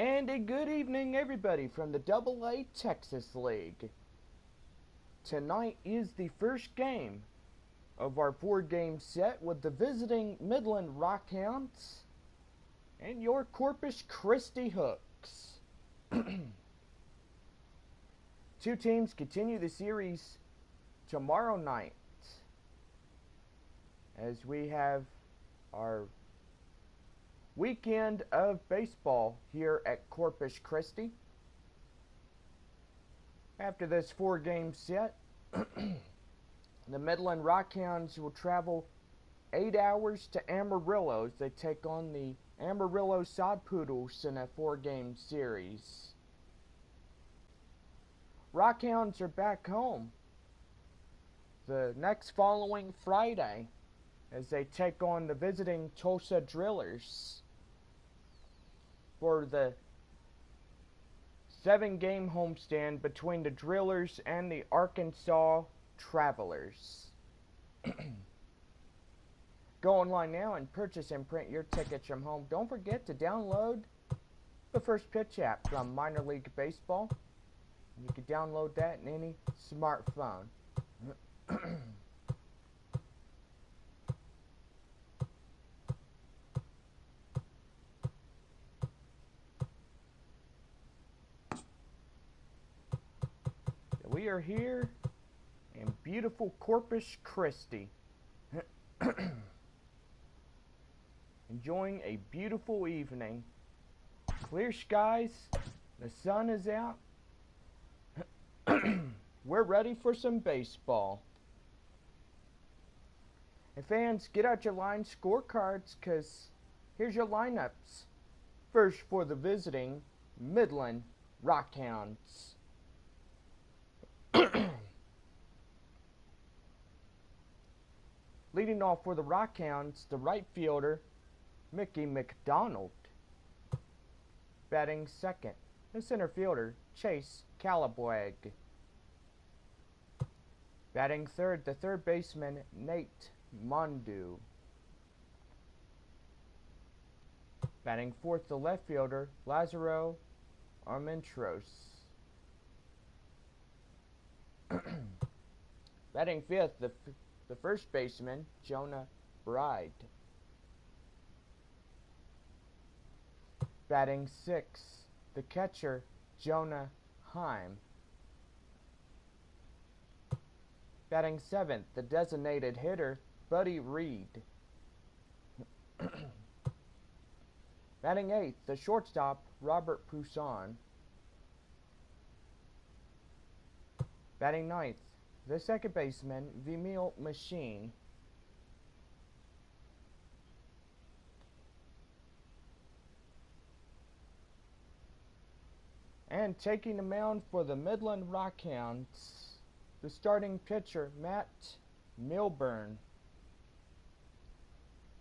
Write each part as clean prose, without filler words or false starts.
And a good evening, everybody, from the AA Texas League. Tonight is the first game of our 4-game set with the visiting Midland Rockhounds and your Corpus Christi Hooks. Two teams continue the series tomorrow night as we have our weekend of baseball here at Corpus Christi. After this 4-game set, the Midland Rockhounds will travel 8 hours to Amarillo as they take on the Amarillo Sod Poodles in a 4-game series. Rockhounds are back home the next following Friday as they take on the visiting Tulsa Drillers for the 7-game homestand between the Drillers and the Arkansas Travelers. Go online now and purchase and print your tickets from home. Don't forget to download the First Pitch app from Minor League Baseball. You can download that in any smartphone. We are here in beautiful Corpus Christi, enjoying a beautiful evening. Clear skies, the sun is out. We're ready for some baseball. And fans, get out your line scorecards, because here's your lineups. First for the visiting Midland Rockhounds. Leading off for the Rockhounds, the right fielder, Mickey McDonald. Batting second, the center fielder, Chase Calabwag. Batting third, the third baseman, Nate Mondu. Batting fourth, the left fielder, Lazaro Armentros. Batting fifth, the first baseman, Jonah Bride. Batting sixth, the catcher, Jonah Heim. Batting seventh, the designated hitter, Buddy Reed. Batting eighth, the shortstop, Robert Poussin. Batting ninth, the second baseman, Vimil Machine. And taking the mound for the Midland Rockhounds, the starting pitcher, Matt Milburn.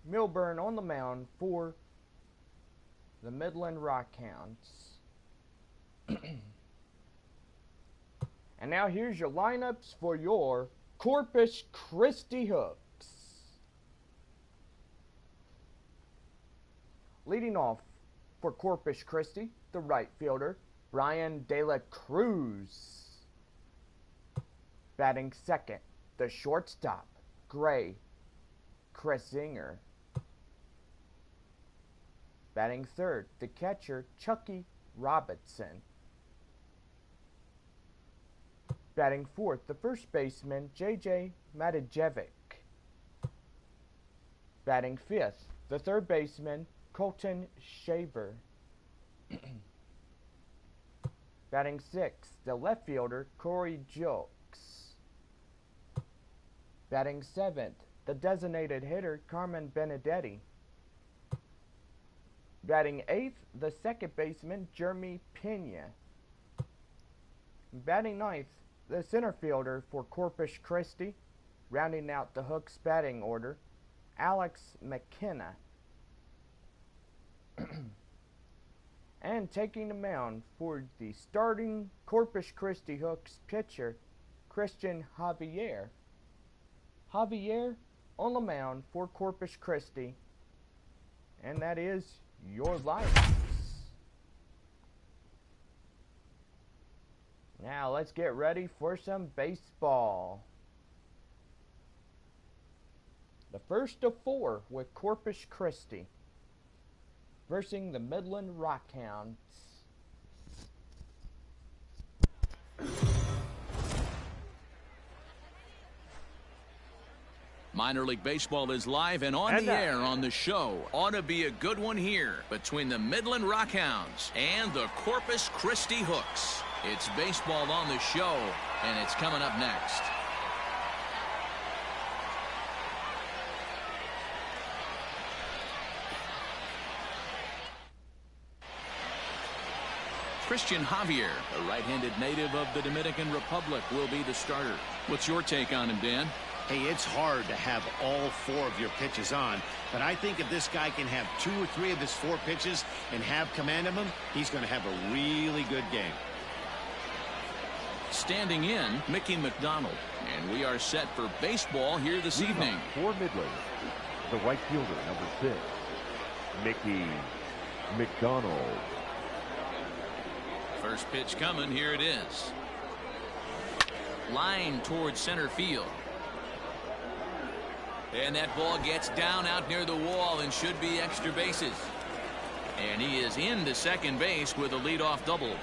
Milburn on the mound for the Midland Rockhounds. And now here's your lineups for your Corpus Christi Hooks. Leading off for Corpus Christi, the right fielder, Brian De La Cruz. Batting second, the shortstop, Gray Kresinger. Batting third, the catcher, Chucky Robinson. Batting fourth, the first baseman, J.J. Matijevic. Batting fifth, the third baseman, Colton Shaver. Batting sixth, the left fielder, Corey Jokes. Batting seventh, the designated hitter, Carmen Benedetti. Batting eighth, the second baseman, Jeremy Pena. Batting ninth, the center fielder for Corpus Christi, rounding out the Hooks batting order, Alex McKenna. And taking the mound for the starting Corpus Christi Hooks pitcher, Christian Javier. Javier on the mound for Corpus Christi. And that is your lineups. Now let's get ready for some baseball. The first of 4 with Corpus Christi versus the Midland Rockhounds. Minor League Baseball is live and on the air on the show. Ought to be a good one here between the Midland Rockhounds and the Corpus Christi Hooks. It's baseball on the show, and it's coming up next. Christian Javier, a right-handed native of the Dominican Republic, will be the starter. What's your take on him, Dan? Hey, it's hard to have all 4 of your pitches on, but I think if this guy can have 2 or 3 of his 4 pitches and have command of them, he's going to have a really good game. Standing in, Mickey McDonald, and we are set for baseball here this evening. For Midland, the right fielder, number 6, Mickey McDonald. First pitch coming, here it is. Line towards center field. And that ball gets down out near the wall and should be extra bases. And he is into second base with a leadoff double.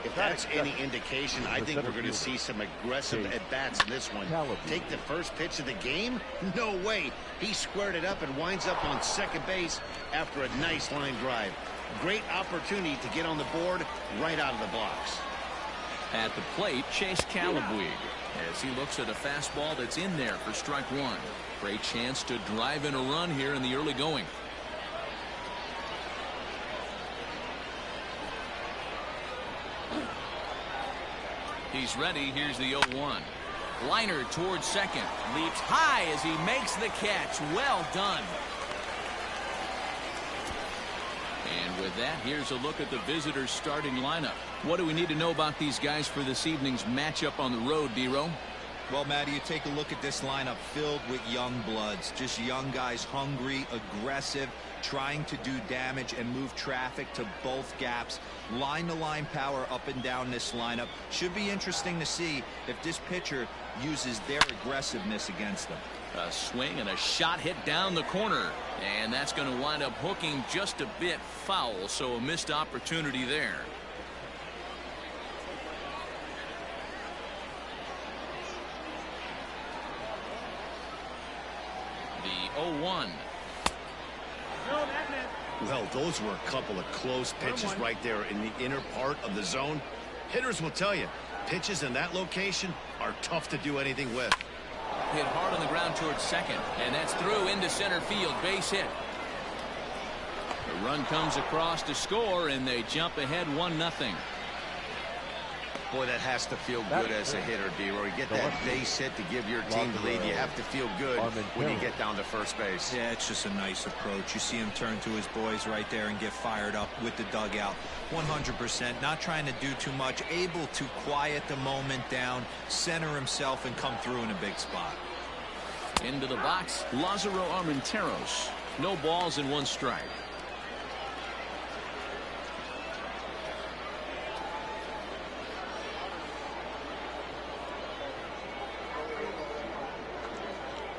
If that's any indication, I think we're going to see some aggressive at-bats in this one. Take the first pitch of the game? No way. He squared it up and winds up on second base after a nice line drive. Great opportunity to get on the board right out of the blocks. At the plate, Chase Calabwig, as he looks at a fastball that's in there for strike 1. Great chance to drive in a run here in the early going. He's ready. Here's the 0-1. Liner towards second. Leaps high as he makes the catch. Well done. And with that, here's a look at the visitors' starting lineup. What do we need to know about these guys for this evening's matchup on the road, D-Row? Well, Matty, you take a look at this lineup filled with young bloods. Just young guys, hungry, aggressive, trying to do damage and move traffic to both gaps. Line-to-line power up and down this lineup. Should be interesting to see if this pitcher uses their aggressiveness against them. A swing and a shot hit down the corner. And that's going to wind up hooking just a bit foul, so a missed opportunity there. The 0-1. Well, those were a couple of close pitches right there in the inner part of the zone. Hitters will tell you, pitches in that location are tough to do anything with. Hit hard on the ground towards second, and that's through into center field. Base hit. The run comes across to score, and they jump ahead 1-0. Boy, that has to feel good as a hitter, D-Roy. You get that base hit to give your team the lead. You have to feel good when you get down to first base. Yeah, it's just a nice approach. You see him turn to his boys right there and get fired up with the dugout. 100%, not trying to do too much, able to quiet the moment down, center himself, and come through in a big spot. Into the box, Lázaro Armenteros. No balls and 1 strike.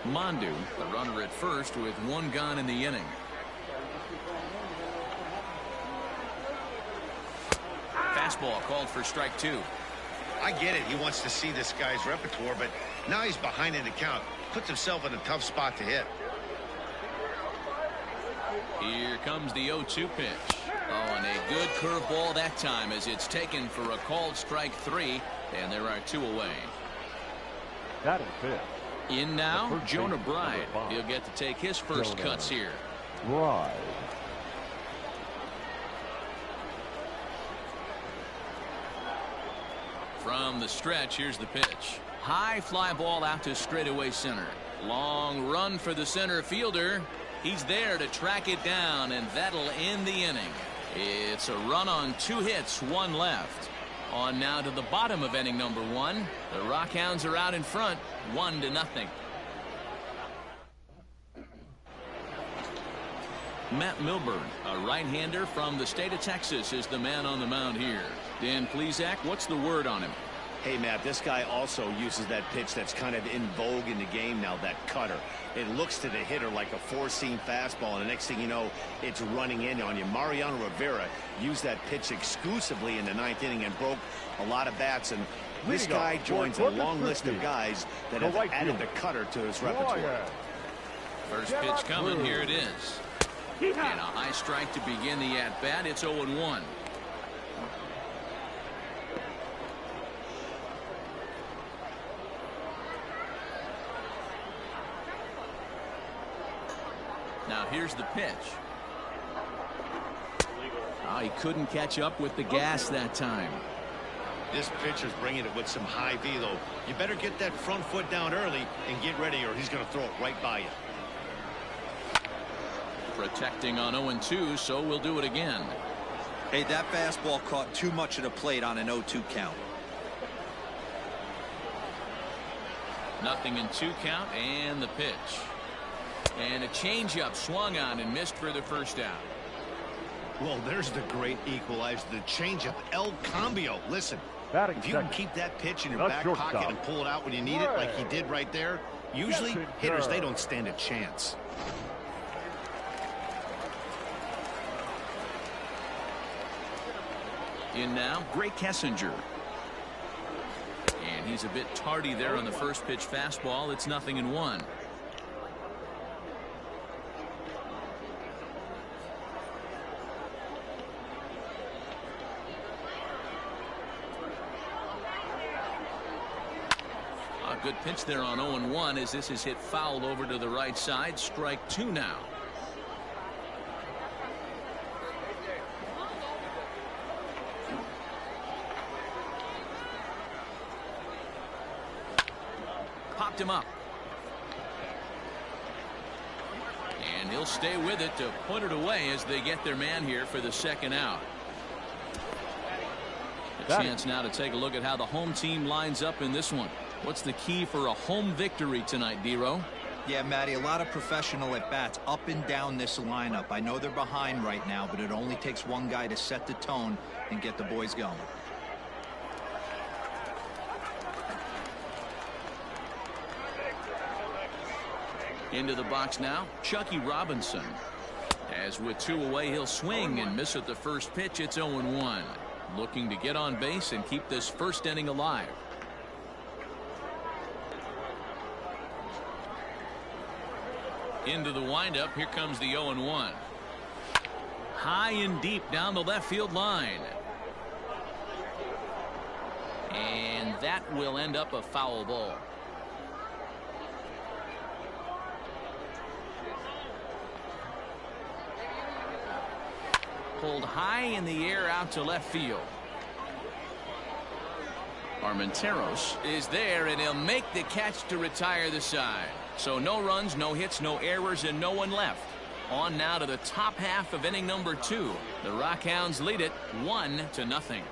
Mondu, the runner at first with 1 gone in the inning. Fastball called for strike 2. I get it. He wants to see this guy's repertoire, but now he's behind in the count. Puts himself in a tough spot to hit. Here comes the 0-2 pitch. Oh, and a good curveball that time as it's taken for a called strike 3, and there are 2 away. That is it. In now, Jonah Bride. He'll get to take his first cuts here. Bride. From the stretch, here's the pitch. High fly ball out to straightaway center. Long run for the center fielder. He's there to track it down, and that'll end the inning. It's a run on 2 hits, 1 left. On now to the bottom of inning number 1. The Rockhounds are out in front, 1-0. Matt Milburn, a right-hander from the state of Texas, is the man on the mound here. Dan Plesac, what's the word on him? Hey, Matt, this guy also uses that pitch that's kind of in vogue in the game now, that cutter. It looks to the hitter like a four-seam fastball, and the next thing you know, it's running in on you. Mariano Rivera used that pitch exclusively in the 9th inning and broke a lot of bats, and this guy joins a long list of guys that have added the cutter to his repertoire. First pitch coming, here it is. And a high strike to begin the at-bat. It's 0-1. Now here's the pitch. Oh, he couldn't catch up with the gas that time. This pitcher's bringing it with some high velo. You better get that front foot down early and get ready, or he's going to throw it right by you. Protecting on 0-2, so we'll do it again. Hey, that fastball caught too much of the plate on an 0-2 count. Nothing in 2 count, and the pitch. And a changeup swung on and missed for the first out. Well, there's the great equalizer, the changeup, El Cambio. Listen, if you can keep that pitch in your back pocket and pull it out when you need it, like he did right there, usually hitters, they don't stand a chance. In now, Greg Kessinger. And he's a bit tardy there on the first pitch fastball. It's 0-1. A good pitch there on 0-1 as this is hit foul over to the right side. Strike 2 now. Popped him up. And he'll stay with it to put it away as they get their man here for the second out. A chance now to take a look at how the home team lines up in this one. What's the key for a home victory tonight, D-Row? Yeah, Matty, a lot of professional at-bats up and down this lineup. I know they're behind right now, but it only takes one guy to set the tone and get the boys going. Into the box now, Chucky Robinson. As with 2 away, he'll swing and miss at the first pitch. It's 0-1. Looking to get on base and keep this first inning alive. Into the windup. Here comes the 0-1. High and deep down the left field line. And that will end up a foul ball. Pulled high in the air out to left field. Armenteros is there, and he'll make the catch to retire the side. So no runs, no hits, no errors, and no one left. On now to the top half of inning number 2. The Rockhounds lead it 1-0.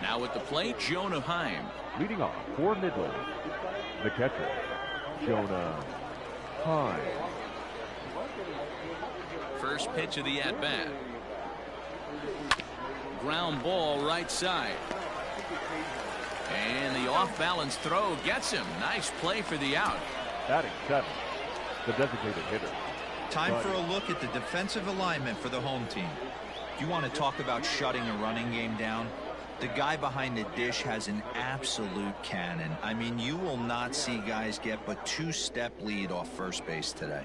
Now at the plate, Jonah Heim. Leading off for Midland, the catcher, Jonah Heim. First pitch of the at-bat. Ground ball right side. And the off-balance throw gets him. Nice play for the out. Batting 7, the designated hitter. Time for a look at the defensive alignment for the home team. You want to talk about shutting a running game down? The guy behind the dish has an absolute cannon. I mean, you will not see guys get but 2-step lead off first base today.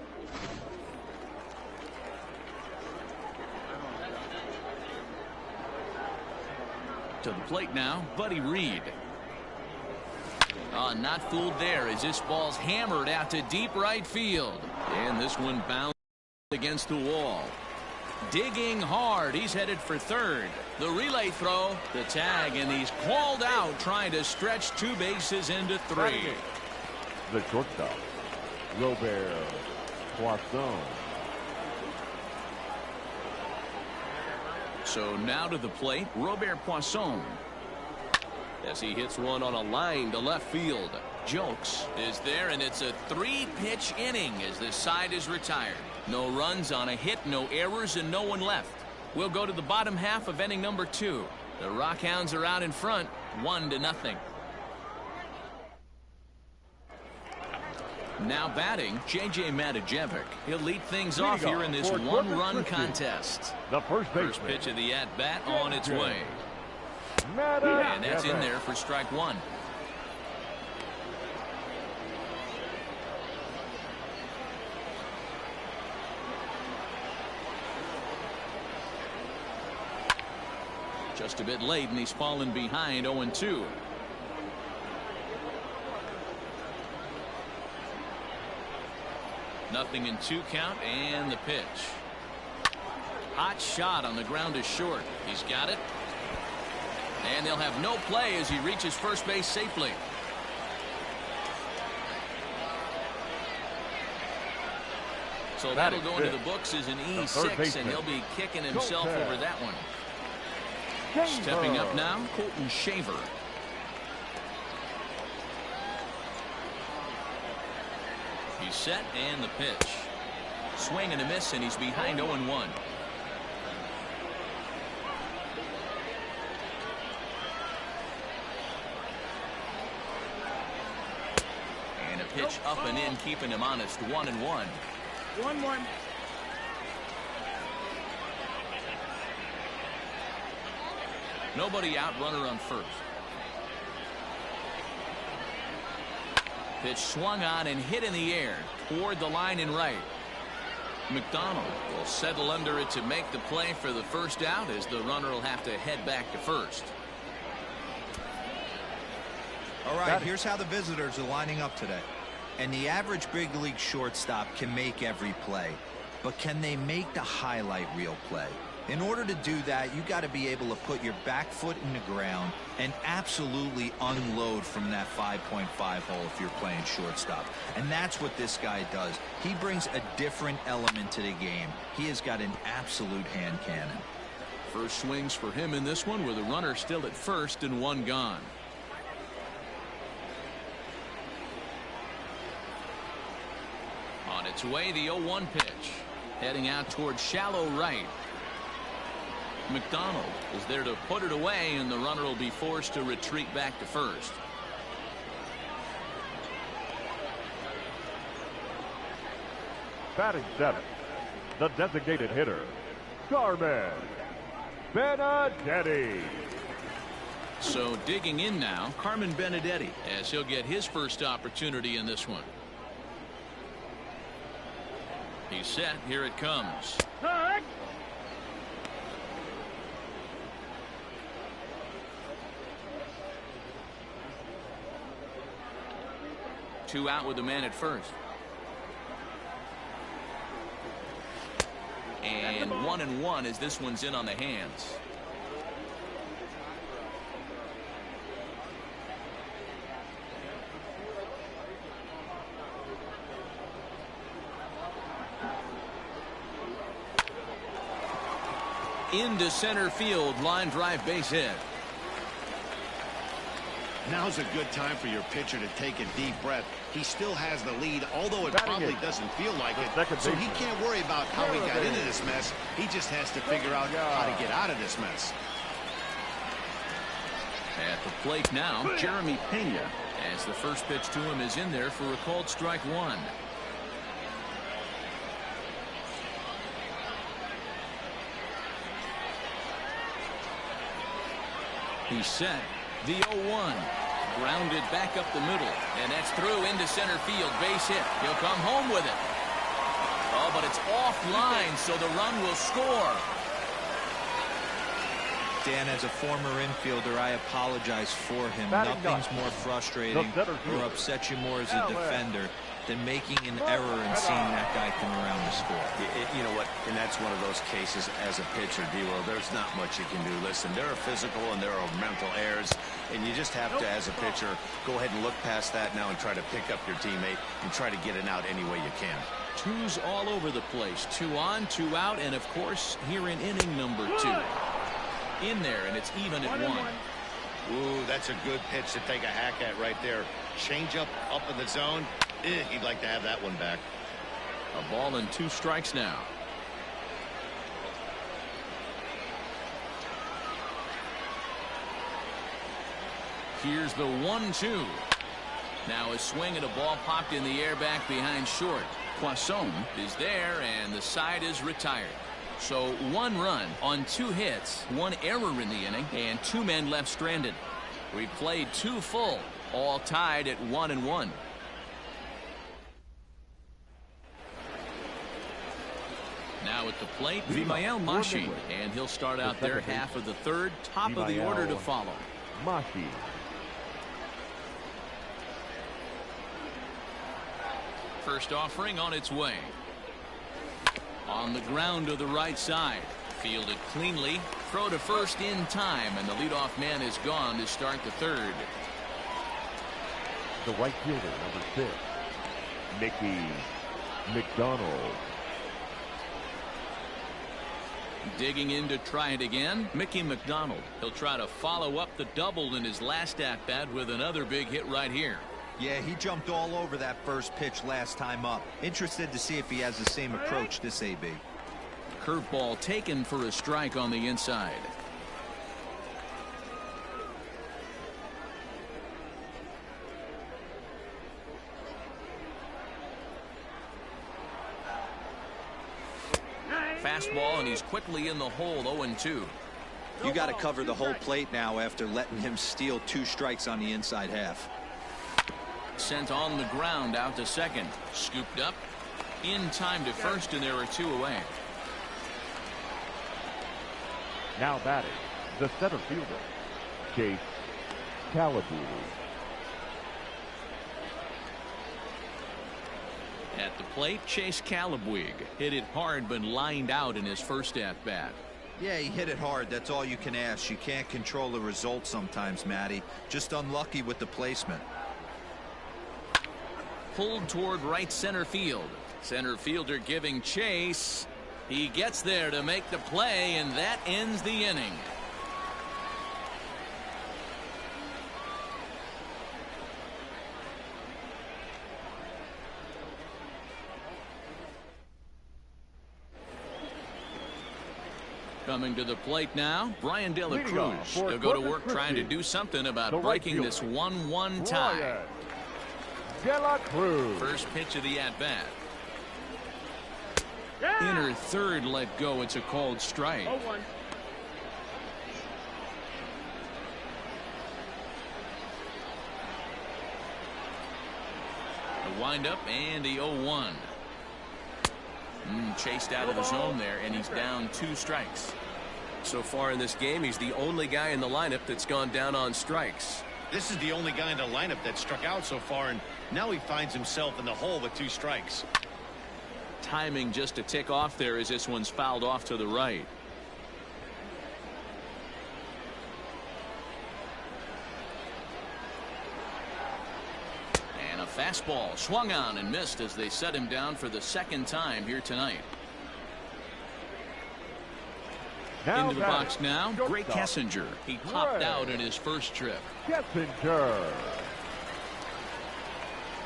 To the plate now, Buddy Reed. Not fooled there as this ball's hammered out to deep right field. And this one bounced against the wall. Digging hard, he's headed for third. The relay throw, the tag, and he's called out trying to stretch 2 bases into 3. The shortstop, Robert Poisson. So now to the plate, Robert Poisson. As he hits one on a line to left field. Jokes is there, and it's a 3-pitch inning as this side is retired. No runs on a hit, no errors, and no one left. We'll go to the bottom half of inning number 2. The Rockhounds are out in front, 1-0. Now batting, JBaker. He'll lead things off here in this one-run contest. The first pitch of the at-bat on its way. And that's in there for strike 1. Just a bit late, and he's fallen behind 0-2. Nothing in 2 count, and the pitch. Hot shot on the ground is short. He's got it. And they'll have no play as he reaches first base safely. So that'll go into the books as an E6, and he'll be kicking himself over that one. Stepping up now, Colton Shaver. He's set, and the pitch. Swing and a miss, and he's behind 0-1. And a pitch up and in, keeping him honest. 1-1. 1-1. Nobody out, runner on first. Pitch swung on and hit in the air toward the line and right. McDonald will settle under it to make the play for the first out, as the runner will have to head back to first. All right, here's how the visitors are lining up today. And the average big league shortstop can make every play, but can they make the highlight reel play? In order to do that, you got to be able to put your back foot in the ground and absolutely unload from that 5.5 hole if you're playing shortstop. And that's what this guy does. He brings a different element to the game. He has got an absolute hand cannon. First swings for him in this one, with a runner still at first and 1 gone. On its way, the 0-1 pitch. Heading out towards shallow right. McDonald is there to put it away, and the runner will be forced to retreat back to first. Batting 7th, the designated hitter, Carmen Benedetti. So digging in now, Carmen Benedetti, as he'll get his first opportunity in this one. He's set. Here it comes. 2 out with the man at first. And 1-1 as this one's in on the hands. Into center field, line drive, base hit. Now's a good time for your pitcher to take a deep breath. He still has the lead, although it probably doesn't feel like it. So he can't worry about how he got into this mess. He just has to figure out how to get out of this mess. At the plate now, Jeremy Pena, as the first pitch to him is in there for a called strike 1. He's set. The 0-1. Grounded back up the middle, and that's through into center field. Base hit. He'll come home with it. Oh, but it's offline, so the run will score. Dan, as a former infielder, I apologize for him. Nothing's more frustrating or upsets you more as a defender than making an error and seeing that guy come around to score. You know what? And that's one of those cases as a pitcher, D-Roll. There's not much you can do. Listen, there are physical and there are mental errors, and you just have to, as a pitcher, go ahead and look past that now and try to pick up your teammate and try to get it out any way you can. 2's all over the place. 2 on, 2 out, and of course, here in inning number 2. In there, and it's even at 1. Ooh, that's a good pitch to take a hack at right there. Changeup up in the zone. He'd like to have that one back. A ball and 2 strikes now. Here's the 1-2. Now a swing and a ball popped in the air back behind short. Poisson is there, and the side is retired. So 1 run on 2 hits, 1 error in the inning, and 2 men left stranded. We played 2 full, all tied at 1-1. Now at the plate, Vimael Mashi, and he'll start out their half of the 3rd, top of the order to follow. Mashi. First offering on its way. On the ground to the right side. Fielded cleanly. Throw to first in time, and the leadoff man is gone to start the 3rd. The right fielder, number 6, Mickey McDonald. Digging in to try it again, Mickey McDonald. He'll try to follow up the double in his last at-bat with another big hit right here. Yeah, he jumped all over that first pitch last time up. Interested to see if he has the same approach this AB. Curveball taken for a strike on the inside. Fastball, and he's quickly in the hole. 0-2. You got to cover the whole plate now after letting him steal 2 strikes on the inside half. Sent on the ground out to second. Scooped up in time to first, and there are 2 away. Now batting, the center fielder, Chase Calaboo. At the plate, Chase Calabwig hit it hard but lined out in his first at-bat. Yeah, he hit it hard. That's all you can ask. You can't control the result sometimes, Matty. Just unlucky with the placement. Pulled toward right center field. Center fielder giving chase. He gets there to make the play, and that ends the inning. Coming to the plate now, Brian De La Cruz. He'll go to work trying to do something about breaking this 1-1 tie. De La Cruz. First pitch of the at-bat. Inner third let go. It's a called strike. 0-1. The windup and the 0-1. Chased out of the zone there, and he's down 2 strikes. So far in this game, he's the only guy in the lineup that's gone down on strikes. This is the only guy in the lineup that struck out so far, and now he finds himself in the hole with 2 strikes. Timing just a tick off there as this one's fouled off to the right. And a fastball swung on and missed as they set him down for the 2nd time here tonight. Now into the box now, Greg Kessinger. He popped out in his first trip. Kessinger.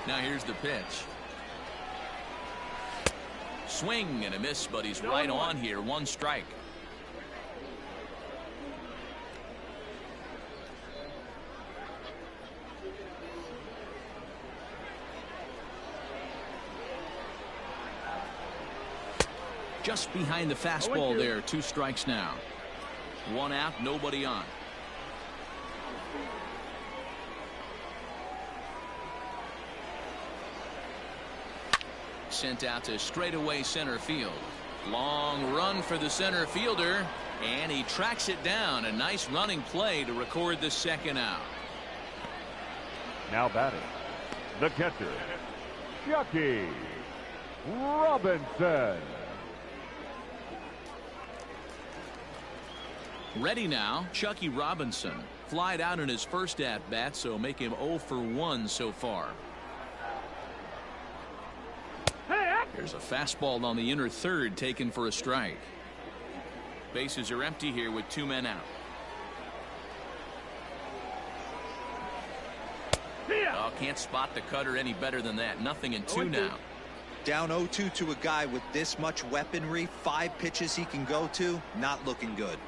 Now here's the pitch. Swing and a miss, but he's right on here. 1 strike. Just behind the fastball there. 2 strikes now. 1 out, nobody on. Sent out to straightaway center field. Long run for the center fielder, and he tracks it down. A nice running play to record the 2nd out. Now batting, the catcher, Chucky Robinson. Ready now, Chucky Robinson. Flied out in his first at-bat, so make him 0 for 1 so far. There's a fastball on the inner third taken for a strike. Bases are empty here with 2 men out. Oh, can't spot the cutter any better than that. Nothing in 2 now. Down 0-2 to a guy with this much weaponry, 5 pitches he can go to, not looking good.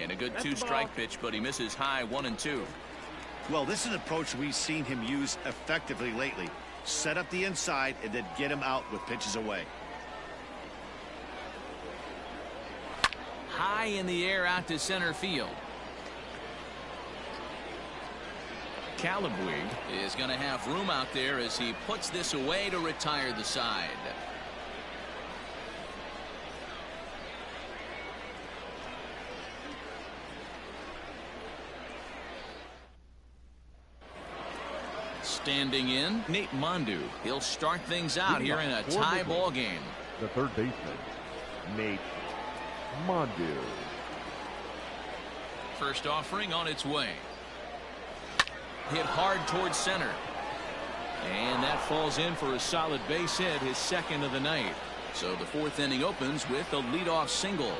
And a good 2-strike pitch, but he misses high 1 and 2. Well, this is an approach we've seen him use effectively lately. Set up the inside and then get him out with pitches away. High in the air out to center field. Calabwig is going to have room out there as he puts this away to retire the side. Standing in, Nate Mondu. He'll start things out here in a tie ball game. The third baseman, Nate Mondu. First offering on its way. Hit hard towards center. And that falls in for a solid base hit, his second of the night. So the 4th inning opens with a leadoff single.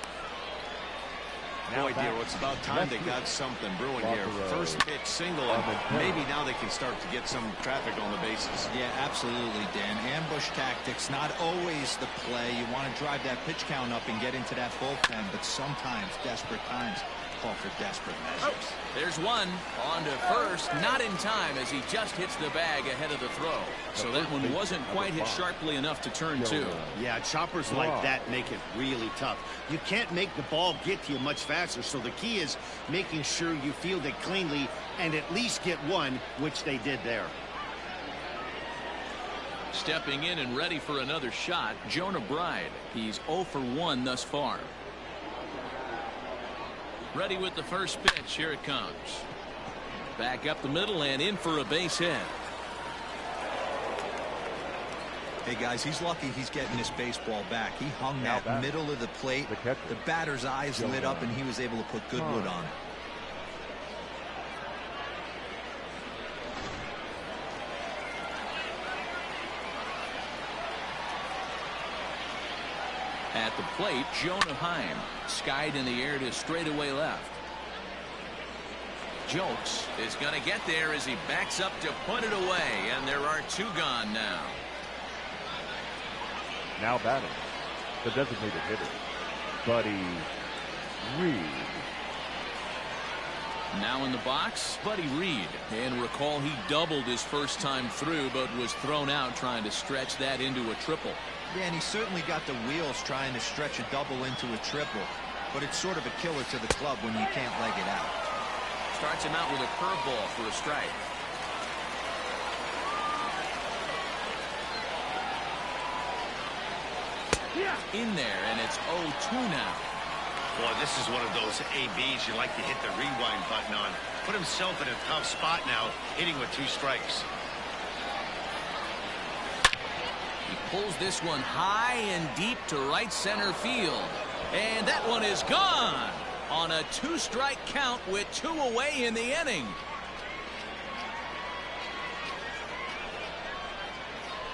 Boy, dear, it's about time they got something brewing here. First pitch single, and maybe now they can start to get some traffic on the bases. Yeah, absolutely, Dan. Ambush tactics, not always the play. You want to drive that pitch count up and get into that bullpen, but sometimes desperate times call for desperate measures. There's one on to first, not in time as he just hits the bag ahead of the throw. So that one wasn't quite hit sharply enough to turn 2. Yeah, choppers like that make it really tough. You can't make the ball get to you much faster, so the key is making sure you field it cleanly and at least get one, which they did there. Stepping in and ready for another shot, Jonah Bride. He's 0 for 1 thus far. Ready with the first pitch. Here it comes. Back up the middle and in for a base hit. Hey, guys, he's lucky he's getting this baseball back. He hung that middle of the plate. The batter's eyes lit up, and he was able to put good wood on it. At the plate, Jonah Heim. Skied in the air to straightaway left. Jolks is going to get there as he backs up to put it away, and there are 2 gone now. Now batting, the designated hitter, Buddy Reed. Now in the box, Buddy Reed. And recall he doubled his first time through, but was thrown out trying to stretch that into a triple. Yeah, and he certainly got the wheels trying to stretch a double into a triple. But it's sort of a killer to the club when you can't leg it out. Starts him out with a curveball for a strike. In there, and it's 0-2 now. Boy, this is one of those ABs you like to hit the rewind button on. Put himself in a tough spot now, hitting with 2 strikes. He pulls this one high and deep to right center field. And that one is gone on a 2-strike count with 2 away in the inning.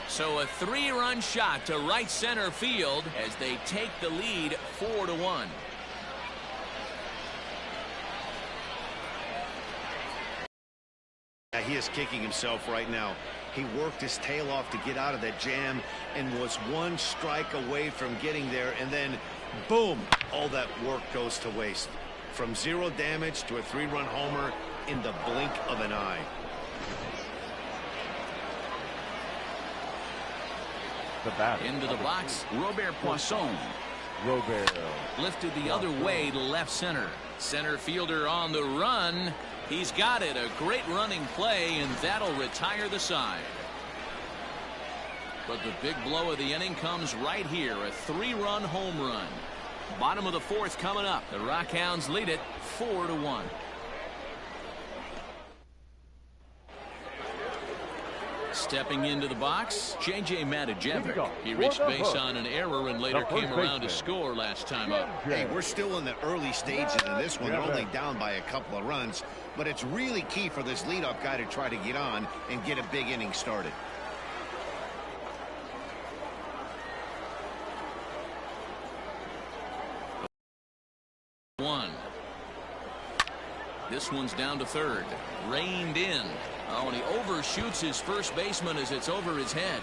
So a 3-run shot to right center field as they take the lead 4-1. Yeah, he is kicking himself right now. He worked his tail off to get out of that jam and was 1 strike away from getting there, and then boom, all that work goes to waste. From 0 damage to a 3-run homer in the blink of an eye. The batter. Into the box, Robert Poisson. Robert. Lifted the other way to left center. Center fielder on the run. He's got it. A great running play, and that'll retire the side. But the big blow of the inning comes right here. A 3-run home run. Bottom of the 4th coming up. The Rockhounds lead it 4-1. Stepping into the box, J.J. Matajevic. He reached base on an error and later came around to score last time up. Hey, we're still in the early stages of this one. They're only down by a couple of runs, but it's really key for this leadoff guy to try to get on and get a big inning started. This one's down to third. Reined in. Oh, and he overshoots his first baseman as it's over his head.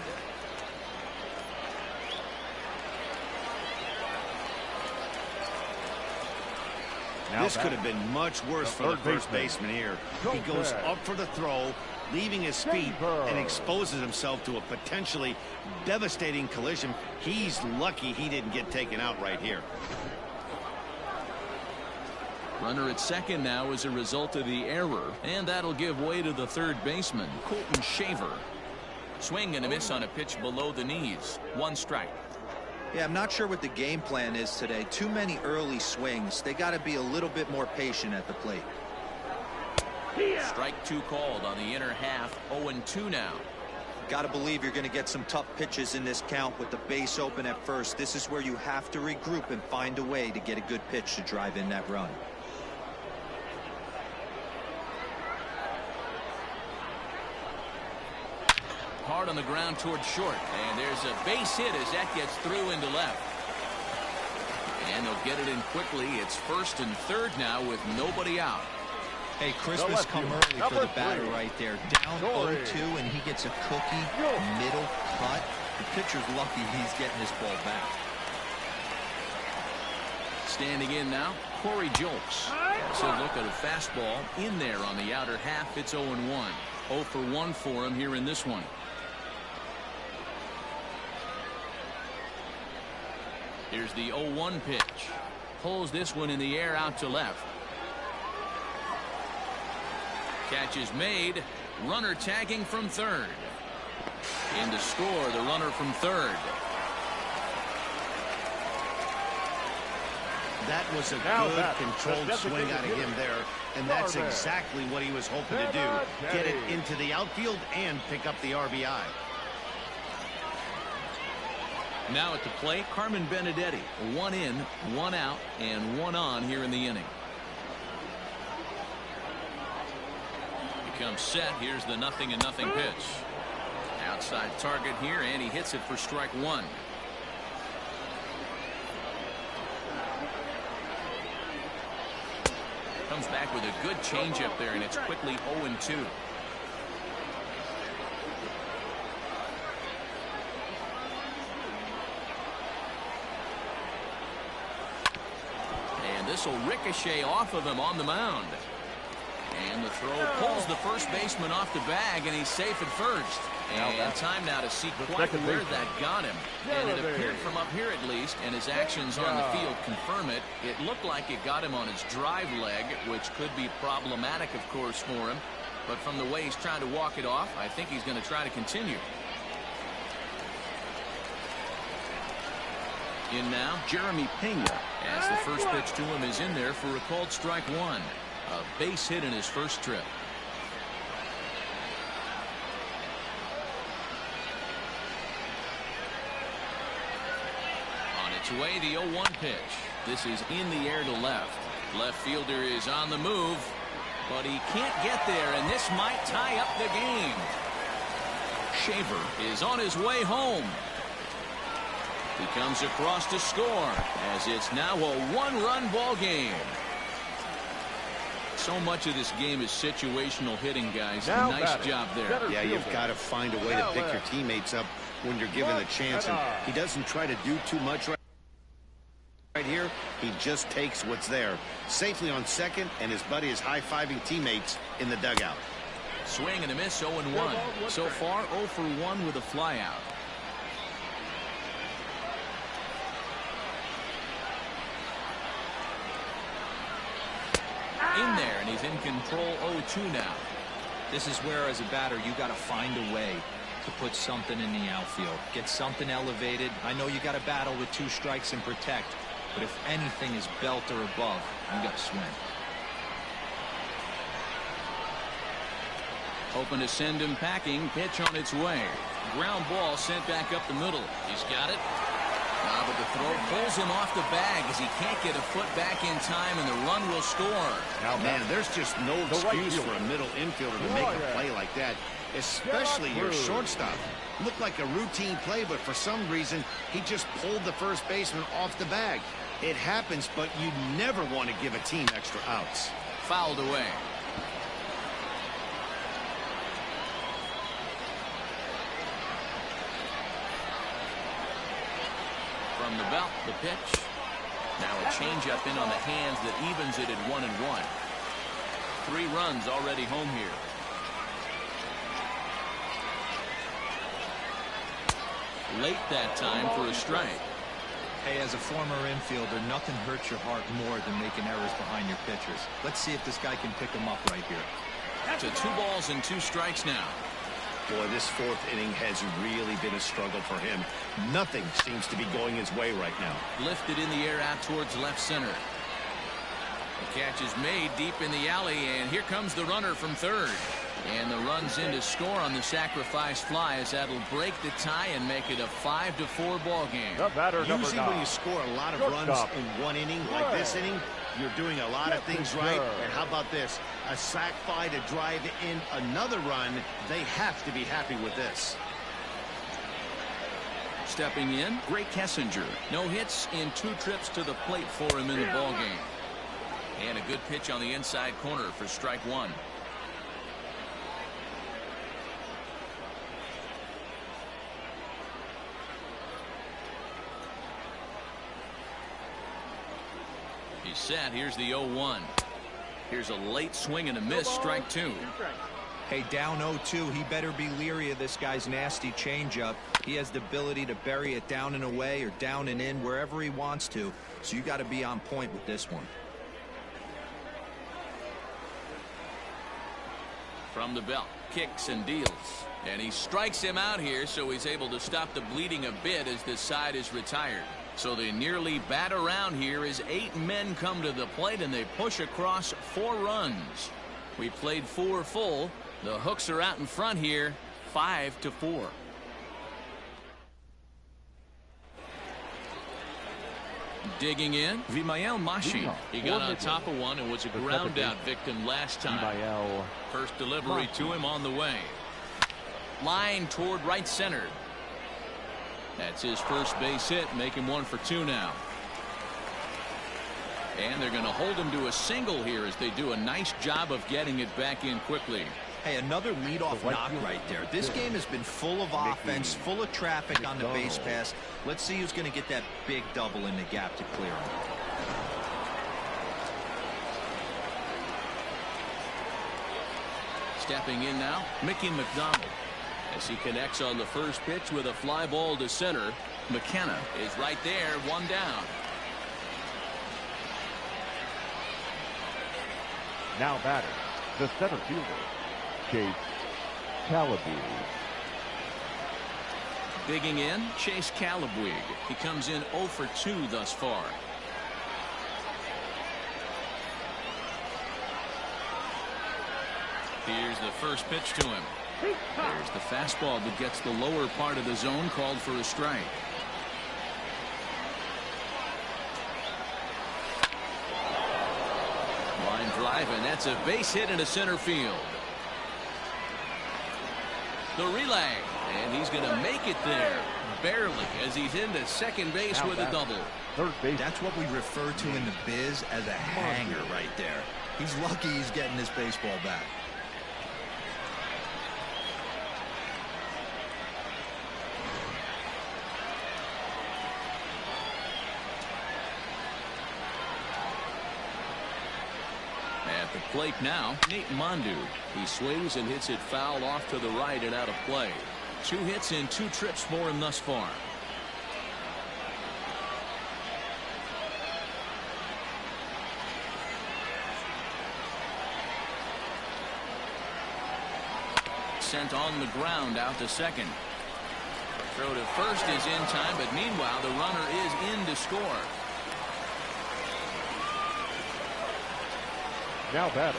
This could have been much worse for the first baseman here. He goes up for the throw, leaving his feet, and exposes himself to a potentially devastating collision. He's lucky he didn't get taken out right here. Runner at second now as a result of the error, and that'll give way to the third baseman, Colton Shaver. Swing and a miss on a pitch below the knees. 1 strike. Yeah, I'm not sure what the game plan is today. Too many early swings. They got to be a little bit more patient at the plate. Strike 2 called on the inner half. 0-2 now. Got to believe you're going to get some tough pitches in this count with the base open at first. This is where you have to regroup and find a way to get a good pitch to drive in that run. Hard on the ground towards short, and there's a base hit as that gets through into left. And they'll get it in quickly. It's first and third now with nobody out. Hey, Christmas come early for the batter right there. Down 0-2, and he gets a cookie, middle cut. The pitcher's lucky he's getting this ball back. Standing in now, Corey Jolks. So look at a fastball in there on the outer half. It's 0-1. 0 for 1 for him here in this one. Here's the 0-1 pitch. Pulls this one in the air out to left. Catch is made. Runner tagging from third. In to score the runner from third. That was a good controlled swing out of him there, and that's exactly what he was hoping to do. Get it into the outfield and pick up the RBI. Now at the plate, Carmen Benedetti. 1 in, 1 out, and 1 on here in the inning. He comes set. Here's the 0-0 pitch. Outside target here, and he hits it for strike 1. Comes back with a good changeup there, and it's quickly 0-2. This will ricochet off of him on the mound. And the throw pulls the first baseman off the bag, and he's safe at first. And time now to see quite where that got him. And it appeared from up here at least, and his actions on the field confirm it. It looked like it got him on his drive leg, which could be problematic, of course, for him. But from the way he's trying to walk it off, I think he's going to try to continue. In now, Jeremy Pena, as the first pitch to him is in there for a called strike 1. A base hit in his first trip. On its way, the 0-1 pitch. This is in the air to left. Left fielder is on the move, but he can't get there, and this might tie up the game. Shaver is on his way home. He comes across to score, as it's now a 1-run ball game. So much of this game is situational hitting, guys. Nice job there. Yeah, you've got to find a way to pick your teammates up when you're given the chance, and he doesn't try to do too much right here. He just takes what's there. Safely on second, and his buddy is high-fiving teammates in the dugout. Swing and a miss, 0-1. So far, 0 for 1 with a flyout. In there, and he's in control. 0-2 now. This is where, as a batter, you got to find a way to put something in the outfield. Get something elevated. I know you got to battle with 2 strikes and protect, but if anything is belt or above, you got to swing. Hoping to send him packing. Pitch on its way. Ground ball sent back up the middle. He's got it. But the throw pulls him off the bag as he can't get a foot back in time, and the run will score. Now, man, there's just no excuse for a middle infielder to make a play like that, especially your shortstop. Looked like a routine play, but for some reason, he just pulled the first baseman off the bag. It happens, but you never want to give a team extra outs. fouled away. From the belt, the pitch. Now a changeup in on the hands that evens it at 1-1. 3 runs already home here. Late that time for a strike. Hey, as a former infielder, nothing hurts your heart more than making errors behind your pitchers. Let's see if this guy can pick them up right here. To 2 balls and 2 strikes now. Boy, this 4th inning has really been a struggle for him. Nothing seems to be going his way right now. Lifted in the air out towards left center. The catch is made deep in the alley, and here comes the runner from third. And the run's in to score on the sacrifice fly, as that'll break the tie and make it a 5-4 ball game. The batter, number Usually 9. when you score a lot of runs in one inning, like this inning, you're doing a lot of things right. And how about this? A sac fly to drive in another run. They have to be happy with this. Stepping in, Greg Kessinger. No hits in 2 trips to the plate for him in the ball game. And a good pitch on the inside corner for strike 1. He's set. Here's the 0-1. Here's a late swing and a miss. Strike 2. Hey, down 0-2. He better be leery of this guy's nasty changeup. He has the ability to bury it down and away or down and in wherever he wants to. So you got to be on point with this one. From the belt, kicks and deals. And he strikes him out here, so he's able to stop the bleeding a bit as this side is retired. So they nearly bat around here as 8 men come to the plate, and they push across 4 runs. We played 4 full. The Hooks are out in front here, 5-4. Digging in, Vimael Mashi. He got on top of one and was a ground out victim last time. First delivery to him on the way. Line toward right center. That's his first base hit, make him 1 for 2 now. And they're going to hold him to a single here as they do a nice job of getting it back in quickly. Hey, another leadoff knock right there. This game has been full of offense, full of traffic on the base pass. Let's see who's going to get that big double in the gap to clear him. Stepping in now, Mickey McDonald. As he connects on the first pitch with a fly ball to center. McKenna is right there, 1 down. Now batter, the center fielder, Chase Calabee. Digging in, Chase Calabee. He comes in 0 for 2 thus far. Here's the first pitch to him. There's the fastball that gets the lower part of the zone, called for a strike. Line drive, and that's a base hit into center field. The relay, and he's going to make it there, barely, as he's into second base with a double. Third base. That's what we refer to in the biz as a hanger right there. He's lucky he's getting his baseball back. At the plate now, Nate Mondu. He swings and hits it foul off to the right and out of play. 2 hits in 2 trips for him thus far. Sent on the ground out to second. Throw to first is in time, but meanwhile the runner is in to score. Now batter.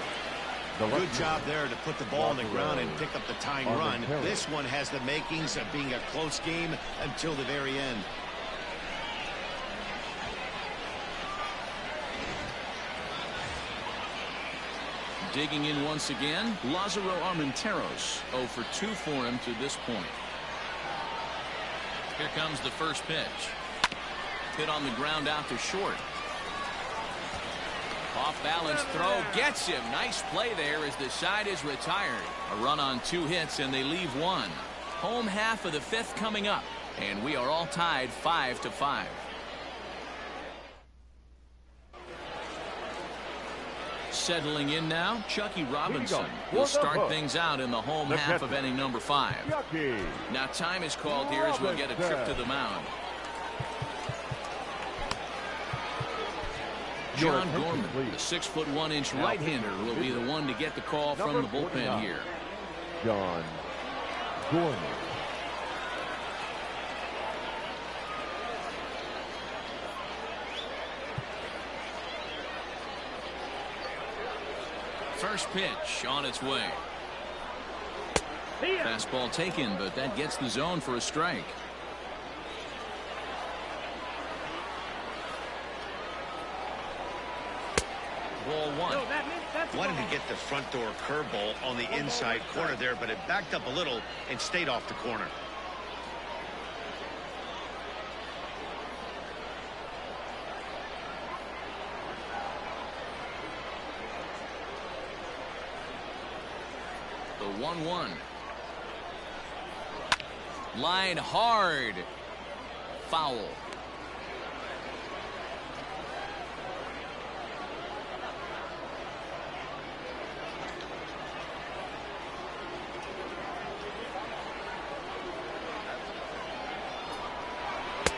Good job there to put the ball on the ground and pick up the tying run. This one has the makings of being a close game until the very end. Digging in once again, Lázaro Armenteros. 0 for 2 for him to this point. Here comes the first pitch. Hit on the ground out to short. Off-balance throw gets him. Nice play there as the side is retired. A run on 2 hits, and they leave 1. Home half of the 5th coming up, and we are all tied 5-5. Settling in now, Chucky Robinson will start things out in the home half of inning number 5. Now time is called here as we'll get a trip to the mound. John Gorman, the 6'1" right-hander, will be the one to get the call from the bullpen here. John Gorman. First pitch on its way. Fastball taken, but that gets the zone for a strike. Ball 1. Wanted to get the front door curveball on the inside corner there, but it backed up a little and stayed off the corner. The 1-1. Line hard. Foul.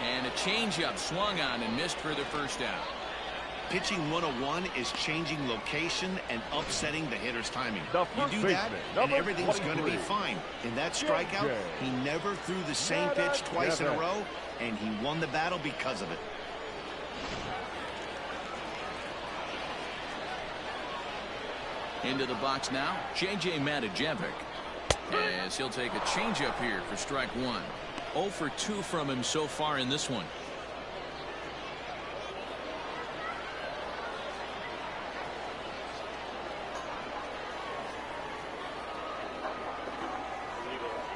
And a changeup swung on and missed for the first out. Pitching 101 is changing location and upsetting the hitter's timing. You do that, and everything's going to be fine. In that strikeout, he never threw the same pitch twice in a row, and he won the battle because of it. Into the box now, J.J. Matijevic, as he'll take a changeup here for strike 1. 0 for 2 from him so far in this one.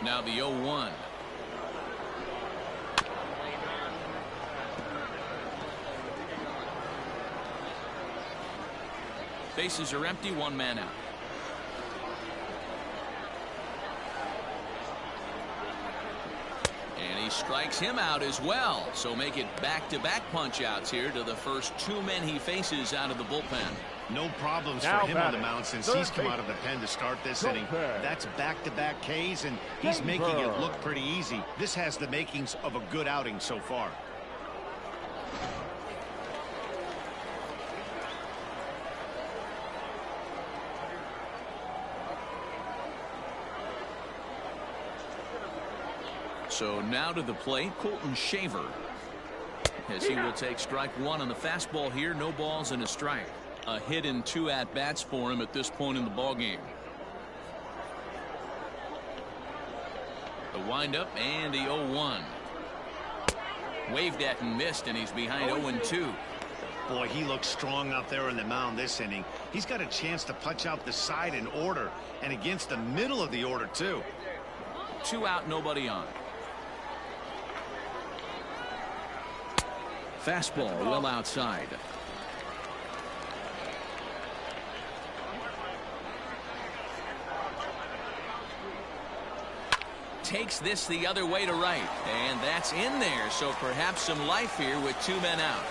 Now the 0-1. Bases are empty, 1 man out. And he strikes him out as well. So make it back-to-back punch-outs here to the first 2 men he faces out of the bullpen. No problems for him on the mound since he's come out of the pen to start this inning. That's back-to-back Ks, and he's making it look pretty easy. This has the makings of a good outing so far. So now to the plate, Colton Shaver, as he will take strike 1 on the fastball here. No balls and a strike. A hit in 2 at-bats for him at this point in the ballgame. The windup and the 0-1. Waved at and missed, and he's behind 0-2. Boy, he looks strong out there on the mound this inning. He's got a chance to punch out the side in order, and against the middle of the order, too. 2 out, nobody on. Fastball well outside. Takes this the other way to right, and that's in there, so perhaps some life here with 2 men out.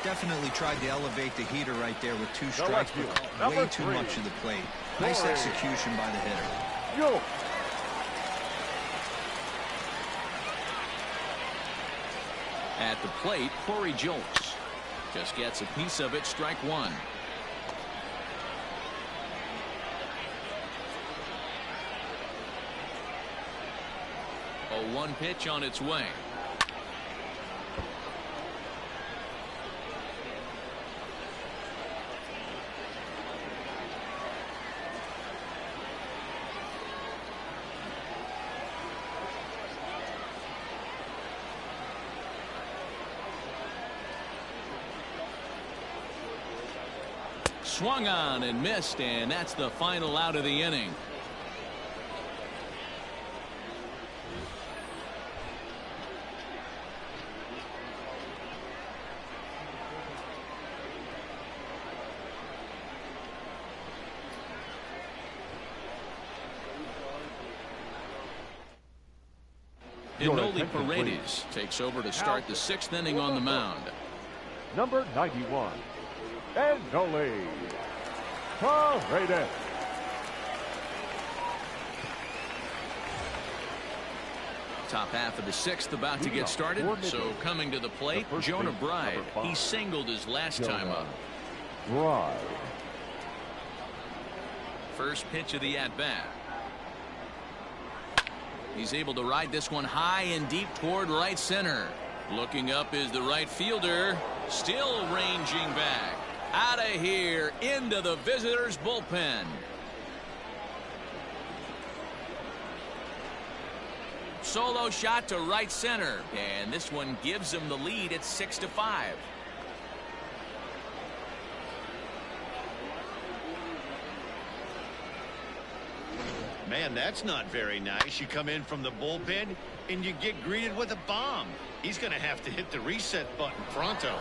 Definitely tried to elevate the heater right there with 2 strikes, but caught way too much of the plate. Nice execution by the hitter. At the plate, Corey Jolts just gets a piece of it. Strike 1. A 1 pitch on its way. Swung on and missed, and that's the final out of the inning. Inoli Paredes takes over to start the 6th inning on the mound. Number 91, Inoli Paredes. Top half of the 6th about to get started. So coming to the plate, Jonah Bride. He singled his last time up. Bride. First pitch of the at-bat. He's able to ride this one high and deep toward right center. Looking up is the right fielder. Still ranging back. Out of here into the visitors' bullpen. Solo shot to right center, and this one gives him the lead at 6-5. Man, that's not very nice. You come in from the bullpen and you get greeted with a bomb. He's going to have to hit the reset button pronto.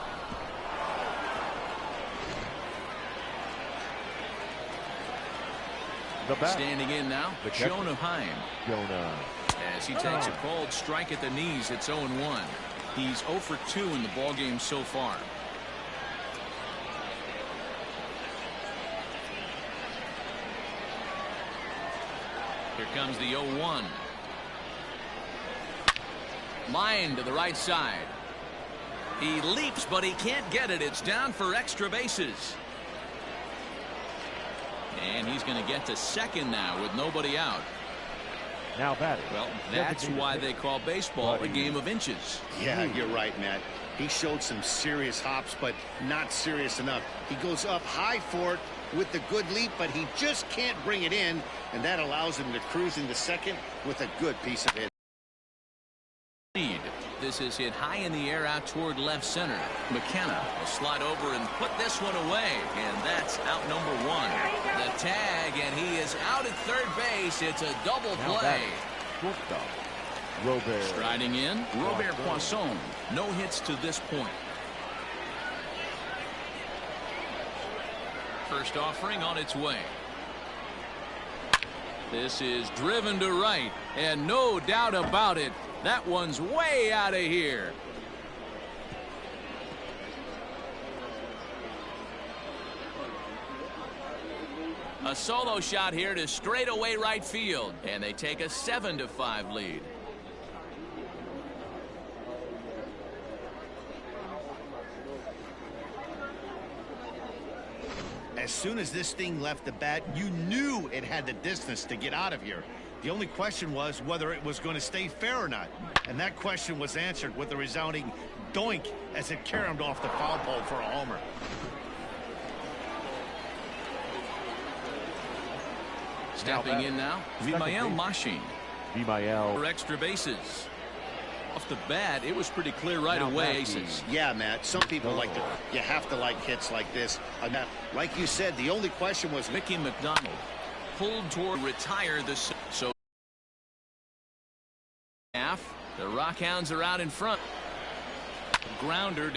Standing in now, Jonah Heim. As he takes a cold strike at the knees, it's 0-1. He's 0 for 2 in the ballgame so far. Here comes the 0-1. Line to the right side. He leaps, but he can't get it. It's down for extra bases. And he's going to get to second now with nobody out. Now batting. Well, that's why they call baseball a game of inches. Yeah, you're right, Matt. He showed some serious hops, but not serious enough. He goes up high for it with the good leap, but he just can't bring it in, and that allows him to cruise into second with a good piece of hit. This is hit high in the air out toward left center. McKenna will slide over and put this one away, and that's out number 1. The tag, and he is out at third base. It's a double play. Robert. Striding in, Robert Poisson. No hits to this point. First offering on its way. This is driven to right, and no doubt about it, that one's way out of here. A solo shot here to straightaway right field, and they take a 7-5 lead. As soon as this thing left the bat, you knew it had the distance to get out of here. The only question was whether it was going to stay fair or not. And that question was answered with a resounding doink as it caromed off the foul pole for a homer. Stepping in now, Vimael Machin. Vimael. For extra bases. Off the bat, it was pretty clear right away. Yeah, Matt, some people like to, you have to like hits like this. Like you said, the only question was Mickey McDonald pulled toward retire this. So half, the Rockhounds are out in front. Grounder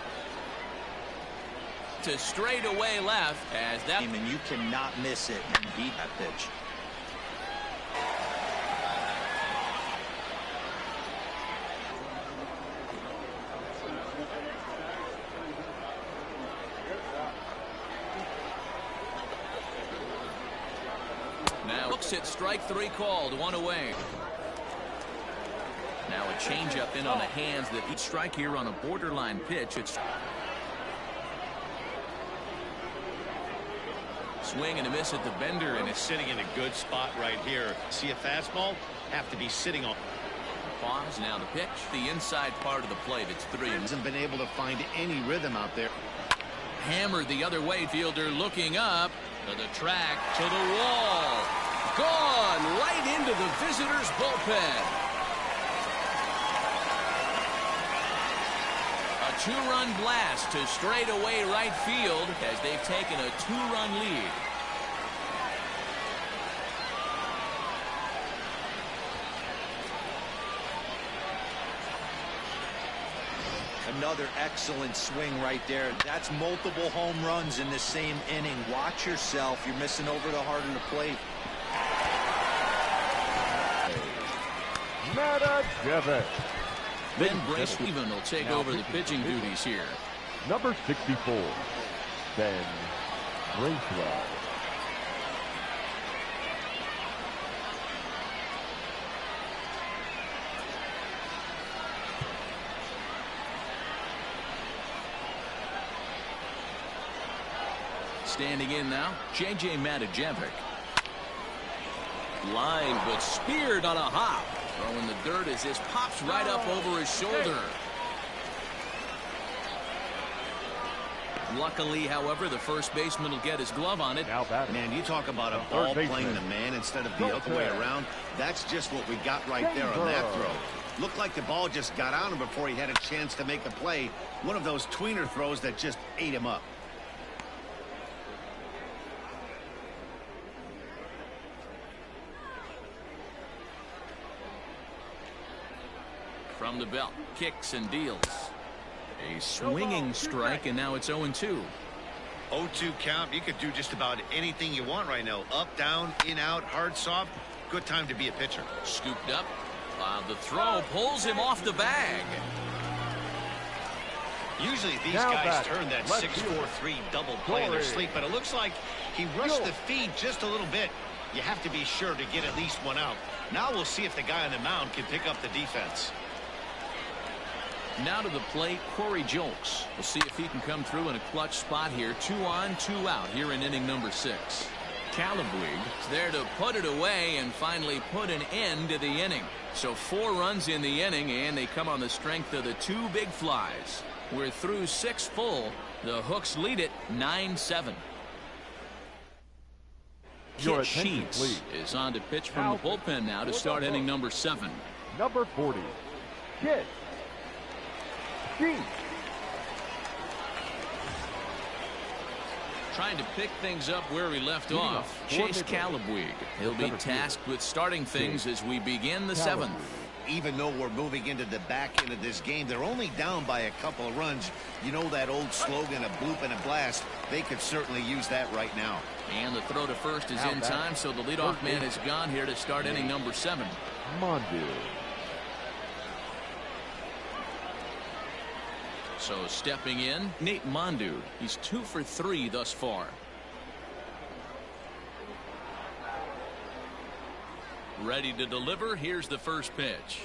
to straightaway left as that. And you cannot miss it and beat that pitch. Now looks at strike 3 called, 1 away. Now a changeup in on the hands that each strike here on a borderline pitch. It's swing and a miss at the bender, and it's sitting in a good spot right here. See a fastball? Have to be sitting on. Pause, now the pitch. The inside part of the plate. It's 3. Hasn't been able to find any rhythm out there. Hammered the other way, fielder looking up to the track, to the wall. Gone right into the visitors' bullpen. A 2-run blast to straightaway right field as they've taken a 2-run lead. Another excellent swing right there. That's multiple home runs in the same inning. Watch yourself. You're missing over the heart of the plate. Ben Bracehaven will take over the pitching duties here. Number 64, Ben Bracewell. Standing in now, J.J. Matijevic. Line, but speared on a hop. Throwing the dirt as this pops right up over his shoulder. Luckily, however, the first baseman will get his glove on it. Man, you talk about a ball playing the man instead of the other way around. That's just what we got right there on that throw. Looked like the ball just got on him before he had a chance to make a play. One of those tweener throws that just ate him up. From the belt, kicks and deals. A swinging strike, and now it's 0-2. 0-2 count. You could do just about anything you want right now. Up, down, in, out, hard, soft. Good time to be a pitcher. Scooped up. The throw pulls him off the bag. Usually these guys turn that 6-4-3 double play in their sleep, but it looks like he rushed the feed just a little bit. You have to be sure to get at least one out. Now we'll see if the guy on the mound can pick up the defense. Now to the plate, Corey Jolks. We'll see if he can come through in a clutch spot here. 2 on, 2 out here in inning number 6. Calabwig is there to put it away and finally put an end to the inning. So 4 runs in the inning, and they come on the strength of the 2 big flies. We're through 6 full. The Hooks lead it 9-7. Kit Sheets is on to pitch from the bullpen now to start inning number 7. Number 40, Kit Sheets. Trying to pick things up where he left off. Chase Calabwig. He'll be tasked with starting things as we begin the 7th. Even though we're moving into the back end of this game, they're only down by a couple of runs. You know that old slogan, a bloop and a blast. They could certainly use that right now. And the throw to first is in time, so the leadoff man is gone here to start inning number 7. Mondu. So stepping in, Nate Mondu. He's 2 for 3 thus far. Ready to deliver. Here's the first pitch.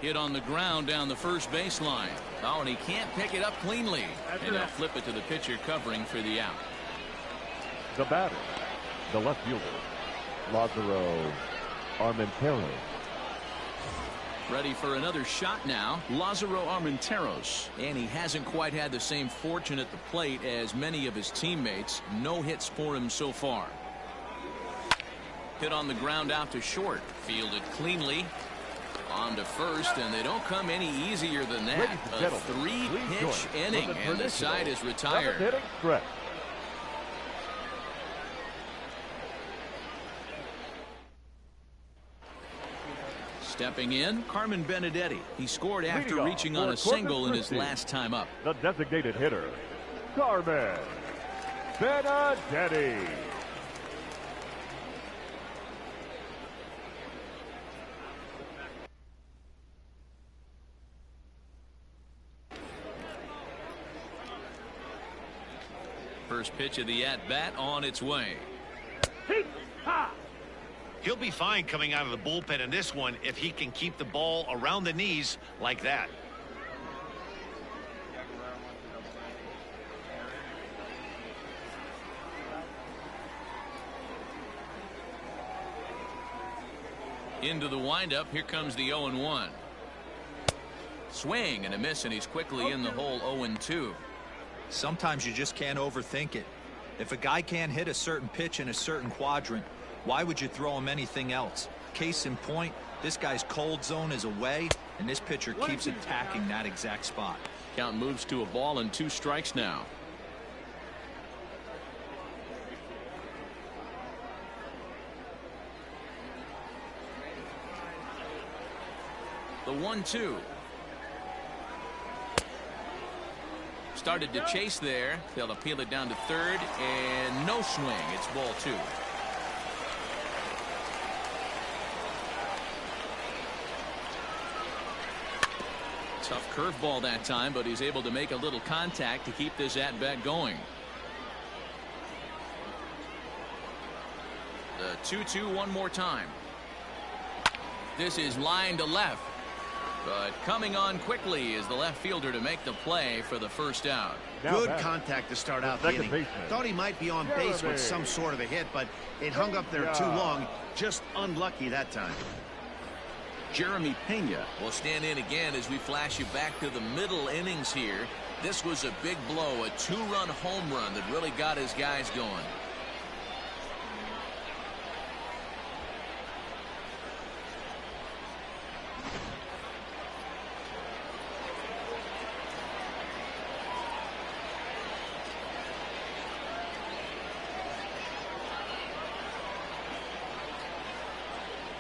Hit on the ground down the first baseline. Oh, and he can't pick it up cleanly. And they'll flip it to the pitcher covering for the out. The batter, the left fielder, Lázaro Armenteros. Ready for another shot now, Lázaro Armenteros. And he hasn't quite had the same fortune at the plate as many of his teammates. No hits for him so far. Hit on the ground out to short. Fielded cleanly. On to first, and they don't come any easier than that. A 3-pitch inning, and the side is retired. Stepping in, Carmen Benedetti. He scored after reaching on a single in his last time up. The designated hitter, Carmen Benedetti. First pitch of the at-bat on its way. He'll be fine coming out of the bullpen in this one if he can keep the ball around the knees like that. Into the windup. Here comes the 0-1. Swing and a miss, and he's quickly in the hole. 0-2. Sometimes you just can't overthink it. If a guy can't hit a certain pitch in a certain quadrant, why would you throw him anything else? Case in point, this guy's cold zone is away, and this pitcher keeps attacking that exact spot. Count moves to a ball and 2 strikes now. The 1-2. Started to chase there. They'll appeal it down to third, and no swing. It's ball 2. Tough curveball that time, but he's able to make a little contact to keep this at bat going. The 2-2 one more time. This is line to left, but coming on quickly is the left fielder to make the play for the first out. Good contact to start out the inning. Baseman. Thought he might be on base with some sort of a hit, but it hung up there too long. Just unlucky that time. Jeremy Pena will stand in again as we flash you back to the middle innings here. This was a big blow, a 2-run home run that really got his guys going.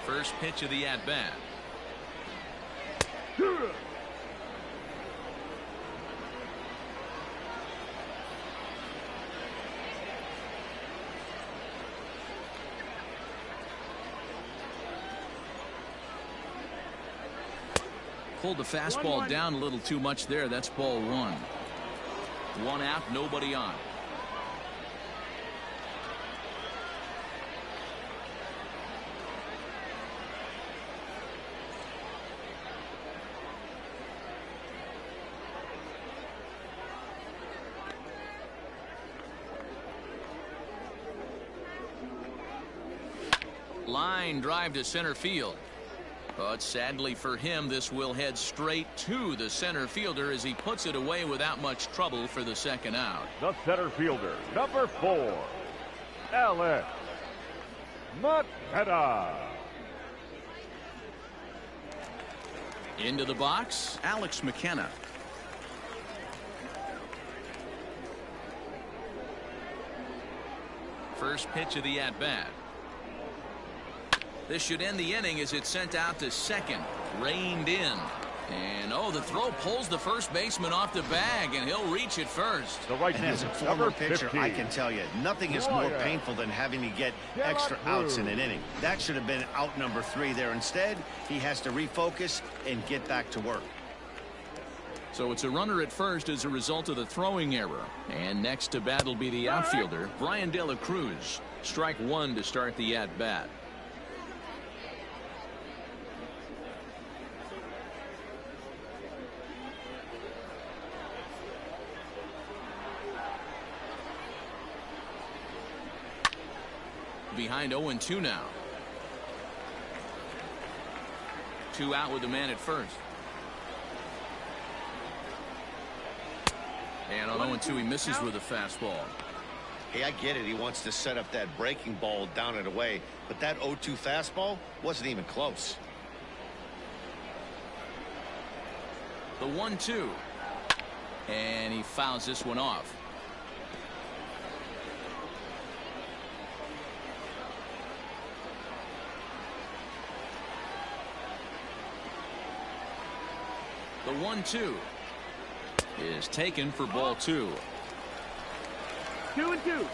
First pitch of the at-bat. Pulled the fastball down a little too much there. That's ball one. One out, nobody on. Line drive to center field. But sadly for him, this will head straight to the center fielder as he puts it away without much trouble for the second out. The center fielder, number 4, Alex McKenna. Into the box, Alex McKenna. First pitch of the at-bat. This should end the inning as it's sent out to second. Reined in. And, oh, the throw pulls the first baseman off the bag, and he'll reach it first. The right and as a former pitcher, I can tell you, nothing is more painful than having to get extra outs in an inning. That should have been out number 3 there. Instead, he has to refocus and get back to work. So it's a runner at first as a result of the throwing error. And next to bat will be the outfielder, Brian De La Cruz. Strike one to start the at-bat. Behind 0-2 now. 2 out with the man at first. And on 0-2 he misses with a fastball. Hey, I get it. He wants to set up that breaking ball down and away, but that 0-2 fastball wasn't even close. The 1-2. And he fouls this one off. The 1-2 is taken for ball 2. 2-2.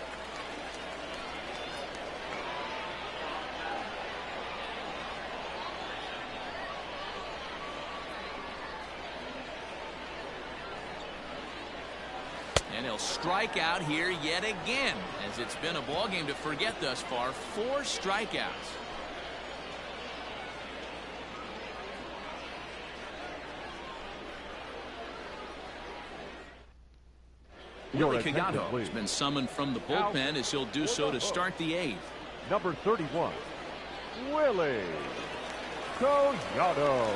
And he'll strike out here yet again, as it's been a ball game to forget thus far. 4 strikeouts. Willie Cagato has been summoned from the bullpen as he'll do so to start the 8th. Number 31, Willie Cagato.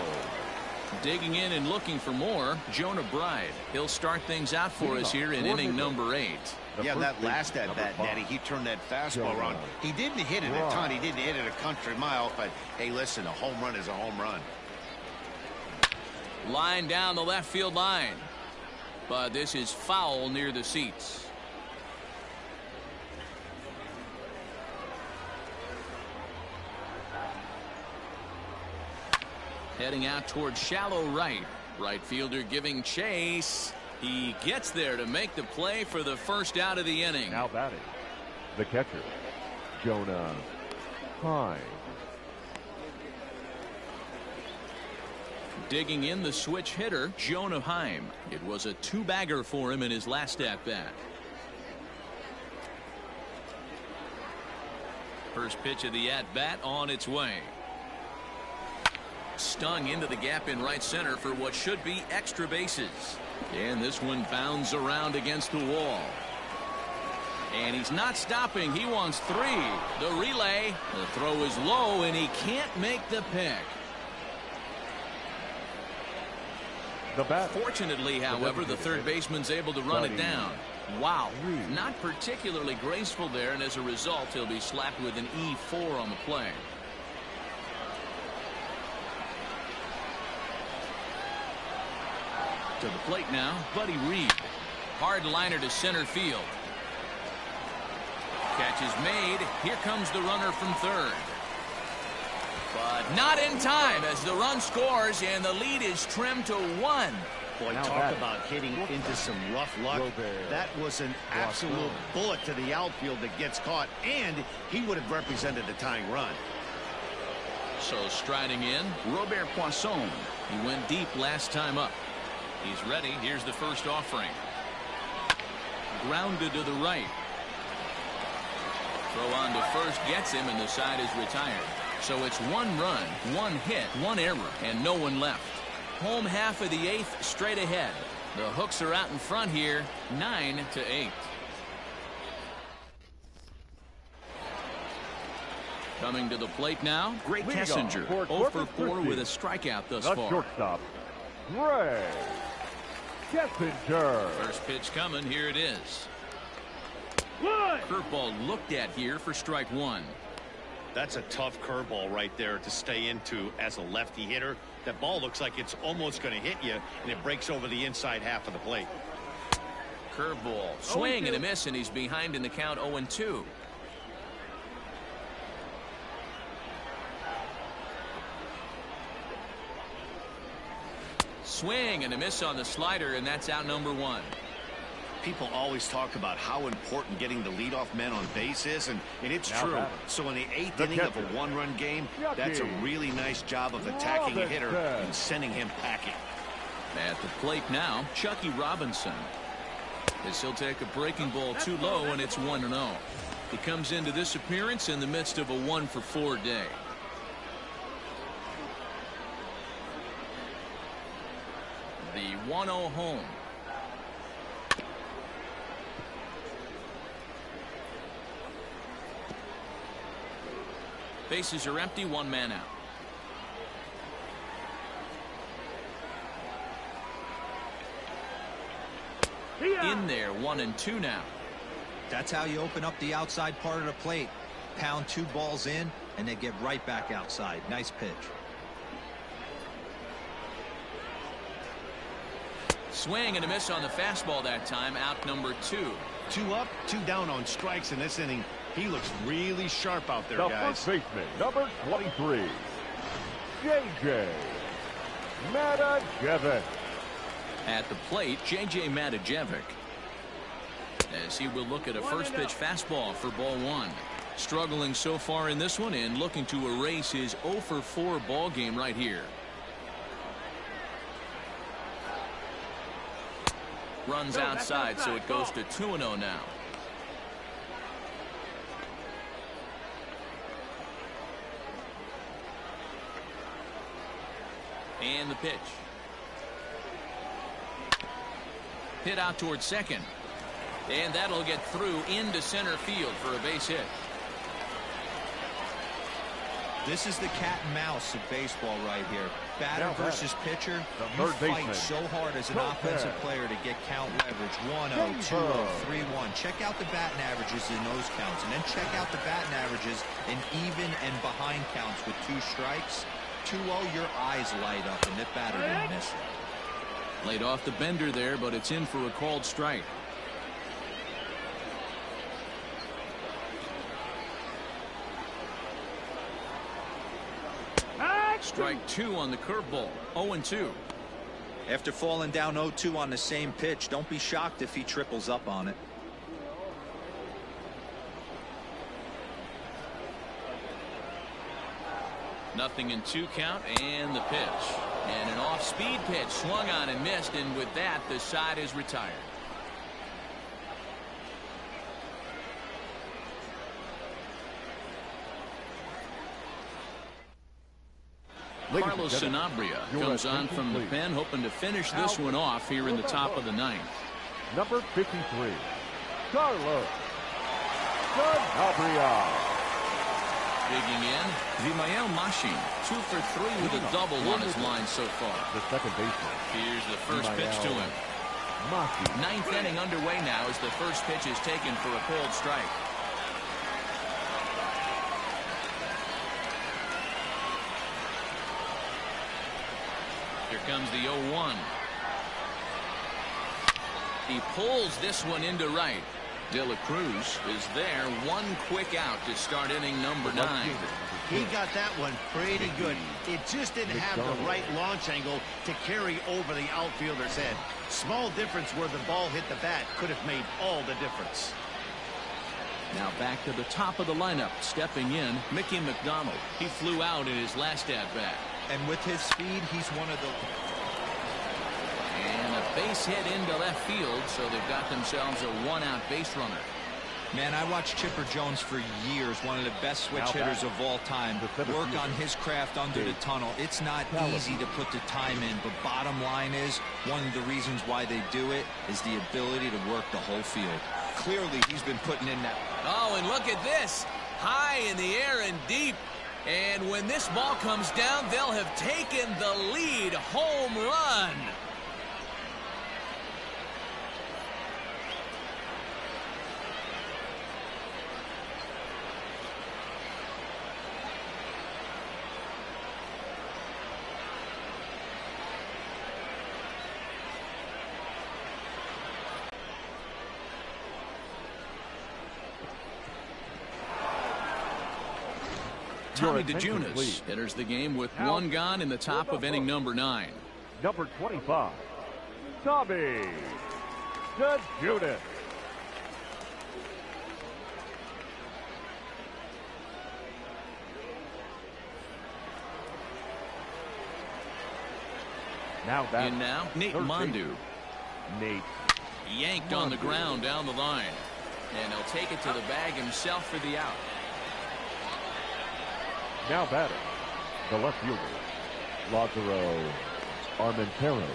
Digging in and looking for more, Jonah Bride. He'll start things out for us here in inning number 8. Yeah, that last at-bat, Natty, he turned that fastball on. He didn't hit it a ton. He didn't hit it a country mile, but, hey, listen, a home run is a home run. Line down the left field line. But this is foul near the seats. Heading out towards shallow right. Right fielder giving chase. He gets there to make the play for the first out of the inning. Now batting, the catcher, Jonah Hine. Digging in the switch hitter, Jonah Heim. It was a two-bagger for him in his last at-bat. First pitch of the at-bat on its way. Stung into the gap in right center for what should be extra bases. And this one bounds around against the wall. And he's not stopping. He wants 3. The relay. The throw is low, and he can't make the pick. Fortunately, however, the third baseman's able to run it down. Wow. Not particularly graceful there, and as a result, he'll be slapped with an E4 on the play. To the plate now, Buddy Reed. Hard liner to center field. Catch is made. Here comes the runner from third. But not in time as the run scores and the lead is trimmed to 1. Boy, talk about hitting into some rough luck. That was an absolute bullet to the outfield that gets caught, and he would have represented the tying run. So striding in, Robert Poisson. He went deep last time up. He's ready. Here's the first offering. Grounded to the right. Throw on to first gets him, and the side is retired. So it's 1 run, 1 hit, 1 error, and no one left. Home half of the 8th straight ahead. The Hooks are out in front here, 9-8. Coming to the plate now, Greg Kessinger, 0 for 4 with a strikeout thus far. Shortstop, Greg Kessinger. First pitch coming, here it is. Curveball looked at here for strike 1. That's a tough curveball right there to stay into as a lefty hitter. That ball looks like it's almost going to hit you, and it breaks over the inside half of the plate. Curveball, swing and a miss, and he's behind in the count 0-2. Swing and a miss on the slider, and that's out number 1. People always talk about how important getting the leadoff man on base is, and it's true. So in the 8th inning of a 1-run game, that's a really nice job of attacking a hitter and sending him packing. At the plate now, Chucky Robinson. As he'll take a breaking ball too low, and it's 1-0. He comes into this appearance in the midst of a 1 for 4 day. The 1-0 home. Bases are empty, 1 man out. In there, 1-2 now. That's how you open up the outside part of the plate. Pound 2 balls in, and they get right back outside. Nice pitch. Swing and a miss on the fastball that time, out number 2. 2 up, 2 down on strikes in this inning. He looks really sharp out there, guys. The first baseman, number 23, J.J. Matajevic. At the plate, J.J. Matajevic. As he will look at a first pitch fastball for ball 1. Struggling so far in this one and looking to erase his 0 for 4 ball game right here. Runs outside, so it goes to 2-0 now. And the pitch. Hit out towards second. And that'll get through into center field for a base hit. This is the cat and mouse of baseball right here. Batter versus pitcher. You fight so hard as an offensive player to get count leverage. 1-0, 2-0, 3-1. Check out the batting averages in those counts, and then check out the batting averages in even and behind counts with 2 strikes. 2-0, your eyes light up, and that batter didn't miss it. Laid off the bender there, but it's in for a called strike. Strike 2 on the curveball. 0-2. After falling down 0-2 on the same pitch, don't be shocked if he triples up on it. Nothing in 2 count, and the pitch. And an off-speed pitch swung on and missed, and with that, the side is retired. Carlos Sanabria comes on from the pen, hoping to finish this one off here in the top of the 9th. Number 53, Carlos Sanabria. Digging in, Vimael Machin, 2 for 3 with a double on his line so far. The second baseman. Here's the first pitch to him. 9th inning underway now as the first pitch is taken for a cold strike. Here comes the 0-1. He pulls this one into right. De La Cruz is there. 1 quick out to start inning number 9. He got that one pretty good. It just didn't have the right launch angle to carry over the outfielder's head. Small difference where the ball hit the bat could have made all the difference. Now back to the top of the lineup. Stepping in, Mickey McDonald. He flew out in his last at-bat. And with his speed, he's one of the... And a base hit into left field, so they've got themselves a 1-out base runner. Man, I watched Chipper Jones for years, one of the best switch hitters of all time. Work on his craft under the tunnel. It's not easy to put the time in, but bottom line is, one of the reasons why they do it is the ability to work the whole field. Clearly, he's been putting in that. Oh, and look at this. High in the air and deep. And when this ball comes down, they'll have taken the lead. Home run. Tommy DeJunas enters the game with 1 gone in the top of inning number 9. Number 25, Tommy DeJunas. In now, Nate Mondu. Nate Yanked on the ground down the line. And he'll take it to the bag himself for the out. Now batting, the left fielder, Lázaro Armenteros.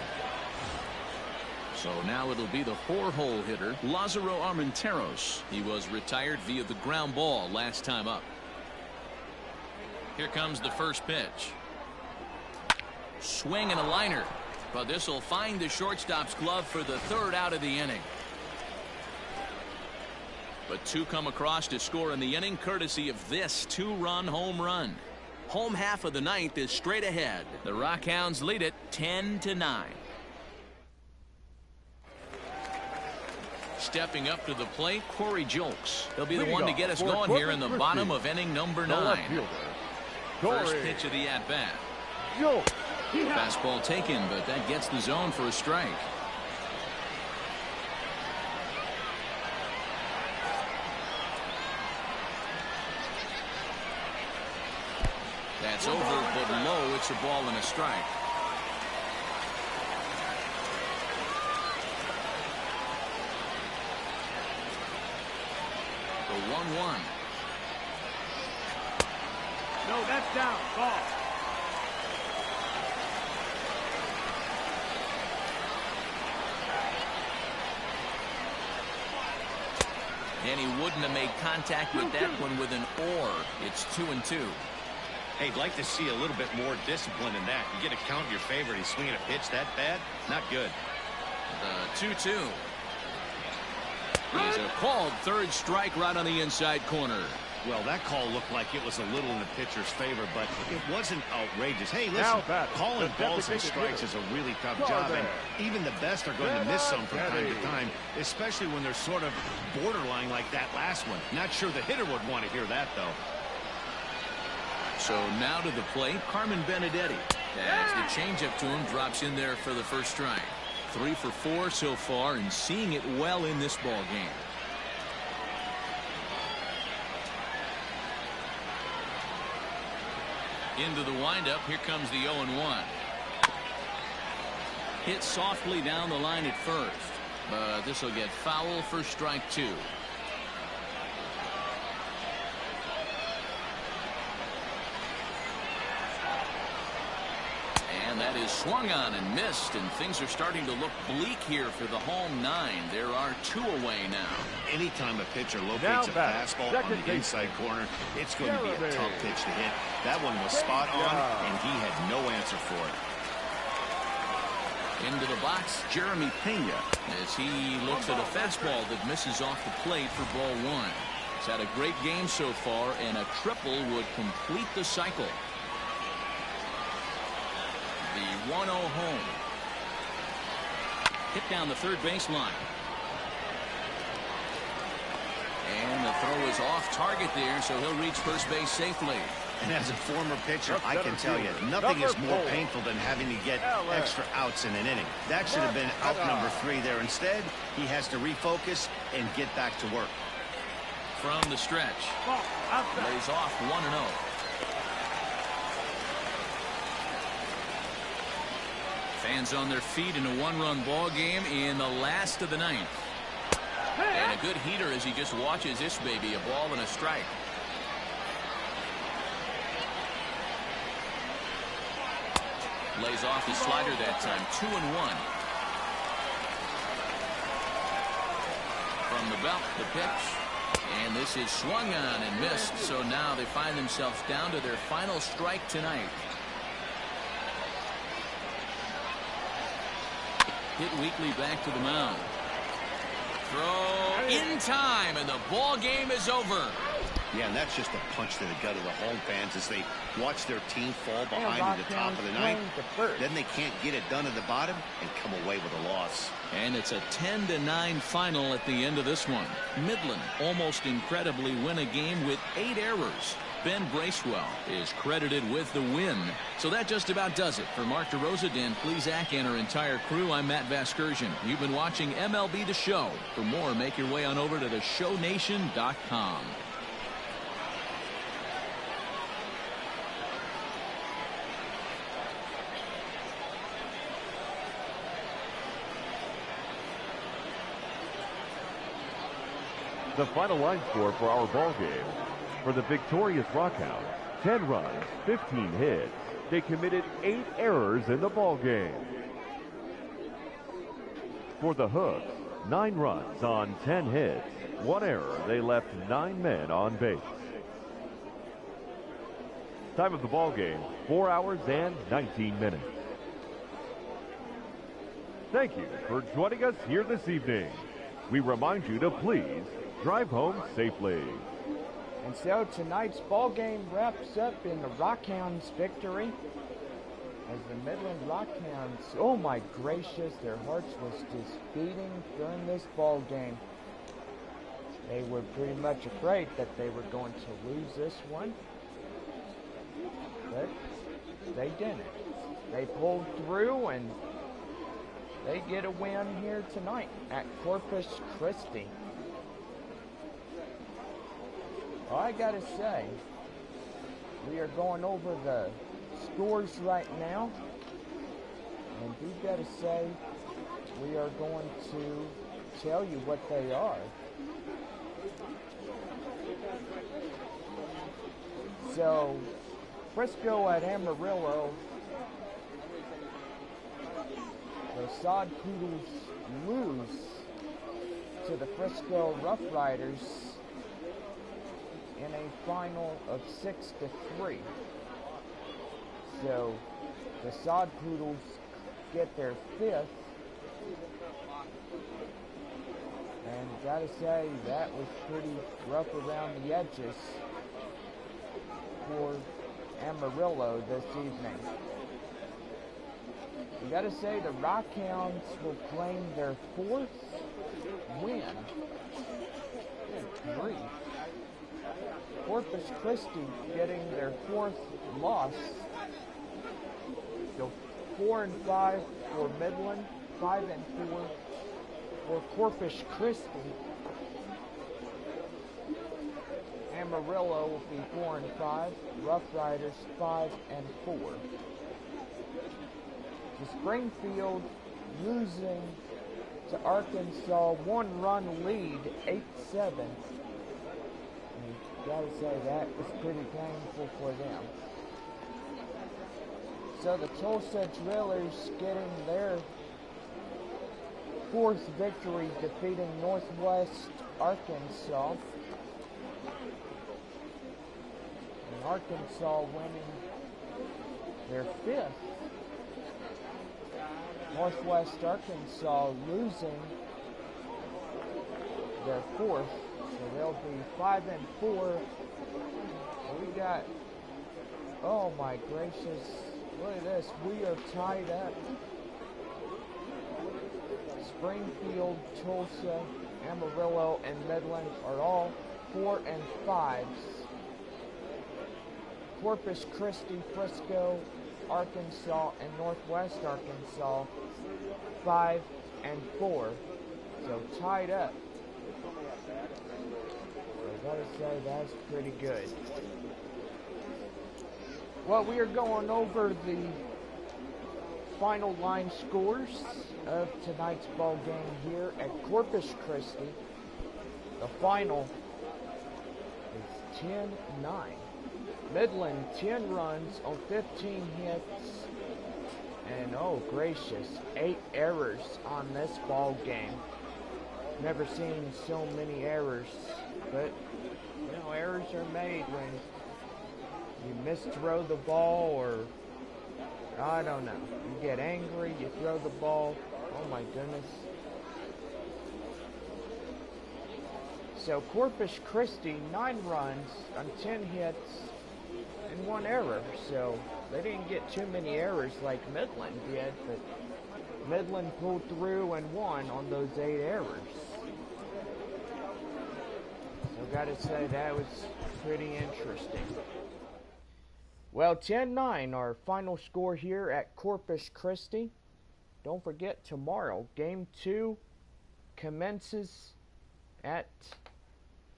So now it'll be the 4-hole hitter, Lázaro Armenteros. He was retired via the ground ball last time up. Here comes the first pitch. Swing and a liner. But this will find the shortstop's glove for the 3rd out of the inning. But 2 come across to score in the inning, courtesy of this 2-run home run. Home half of the 9th is straight ahead. The Rockhounds lead it 10-9. Stepping up to the plate, Corey Julks. He'll be the one to get us going here in the bottom of inning number 9. First pitch of the at-bat. Fastball taken, but that gets the zone for a strike. That's over, but low. It's a ball and a strike. The 1-1. No, that's down. Ball. And he wouldn't have made contact with that one with an or. It's 2-2. Hey, I'd like to see a little bit more discipline in that. You get a count in your favor and he's swinging a pitch that bad? Not good. The 2-2. He's a called 3rd strike right on the inside corner. Well, that call looked like it was a little in the pitcher's favor, but it wasn't outrageous. Hey, listen, calling balls and strikes is a really tough job, and even the best are going to miss some from time to time, especially when they're sort of borderline like that last one. Not sure the hitter would want to hear that, though. So now to the plate, Carmen Benedetti. As the changeup to him drops in there for the first strike. 3 for 4 so far, and seeing it well in this ball game. Into the windup. Here comes the 0-1. Hit softly down the line at first, but this will get foul for strike 2. And that is swung on and missed, and things are starting to look bleak here for the home 9. There are 2 away now. Anytime a pitcher locates a fastball on the inside corner, it's going to be a tough pitch to hit. That one was spot on, and he had no answer for it. Into the box, Jeremy Pena, as he looks at a fastball that misses off the plate for ball 1. He's had a great game so far, and a triple would complete the cycle. The 1-0 home. Hit down the third baseline. And the throw is off target there, so he'll reach first base safely. And as a former pitcher, I can tell you, nothing is more painful than having to get extra outs in an inning. That should have been out number 3 there. Instead, he has to refocus and get back to work. From the stretch. Lays off 1-0. Fans on their feet in a 1-run ball game in the last of the 9th. And a good heater as he just watches this baby, a ball and a strike. Lays off his slider that time. 2-1. From the belt, the pitch. And this is swung on and missed. So now they find themselves down to their final strike tonight. Hit weakly back to the mound. Throw in time, and the ball game is over. Yeah, and that's just a punch to the gut of the home fans as they watch their team fall behind at the top of the 9th. Then they can't get it done at the bottom and come away with a loss. And it's a 10-9 final at the end of this one. Midland almost incredibly win a game with 8 errors. Ben Bracewell is credited with the win. So that just about does it. For Mark DeRosa, Dan Plesac, and our entire crew, I'm Matt Vasgersian. You've been watching MLB The Show. For more, make your way on over to theshownation.com. The final line score for our ball game. For the victorious Rockhounds, 10 runs, 15 hits. They committed 8 errors in the ball game. For the Hooks, 9 runs on 10 hits. 1 error. They left 9 men on base. Time of the ball game, 4 hours and 19 minutes. Thank you for joining us here this evening. We remind you to please drive home safely. And so tonight's ball game wraps up in the Rockhounds' victory. As the Midland Rockhounds, oh my gracious, their hearts was just beating during this ball game. They were pretty much afraid that they were going to lose this one. But they didn't. They pulled through and they get a win here tonight at Corpus Christi. Well, I gotta say, we are going over the scores right now, and we gotta say, we are going to tell you what they are. So, Frisco at Amarillo, the Sod Poodles lose to the Frisco Rough Riders in a final of 6-3. So the Sod Poodles get their 5th, and gotta say that was pretty rough around the edges for Amarillo this evening. You gotta say the Rockhounds will claim their 4th win. Good grief. Corpus Christi getting their 4th loss. So 4-5 for Midland, 5-4 for Corpus Christi. Amarillo will be 4 and 5. Rough Riders 5 and 4. To Springfield losing to Arkansas, 1-run lead, 8-7. You gotta say that was pretty painful for them. So the Tulsa Drillers getting their 4th victory, defeating Northwest Arkansas. And Arkansas winning their 5th. Northwest Arkansas losing their 4th. So they'll be 5 and 4. We got, oh my gracious, look at this. We are tied up. Springfield, Tulsa, Amarillo, and Midland are all 4 and 5s. Corpus Christi, Frisco, Arkansas, and Northwest Arkansas 5 and 4. So tied up. I gotta say that's pretty good. Well, we are going over the final line scores of tonight's ball game here at Corpus Christi. The final is 10-9. Midland 10 runs on 15 hits, and oh gracious, 8 errors on this ball game. Never seen so many errors, but you know, errors are made when you misthrow the ball, or I don't know, you get angry, you throw the ball. Oh my goodness. So Corpus Christi 9 runs on 10 hits and 1 error, so they didn't get too many errors like Midland did, but Midland pulled through and won on those 8 errors. So gotta say that was pretty interesting. Well, 10-9, our final score here at Corpus Christi. Don't forget, tomorrow, Game 2 commences at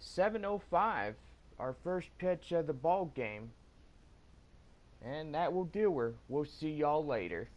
7:05, our first pitch of the ball game. And that will do her. We'll see y'all later.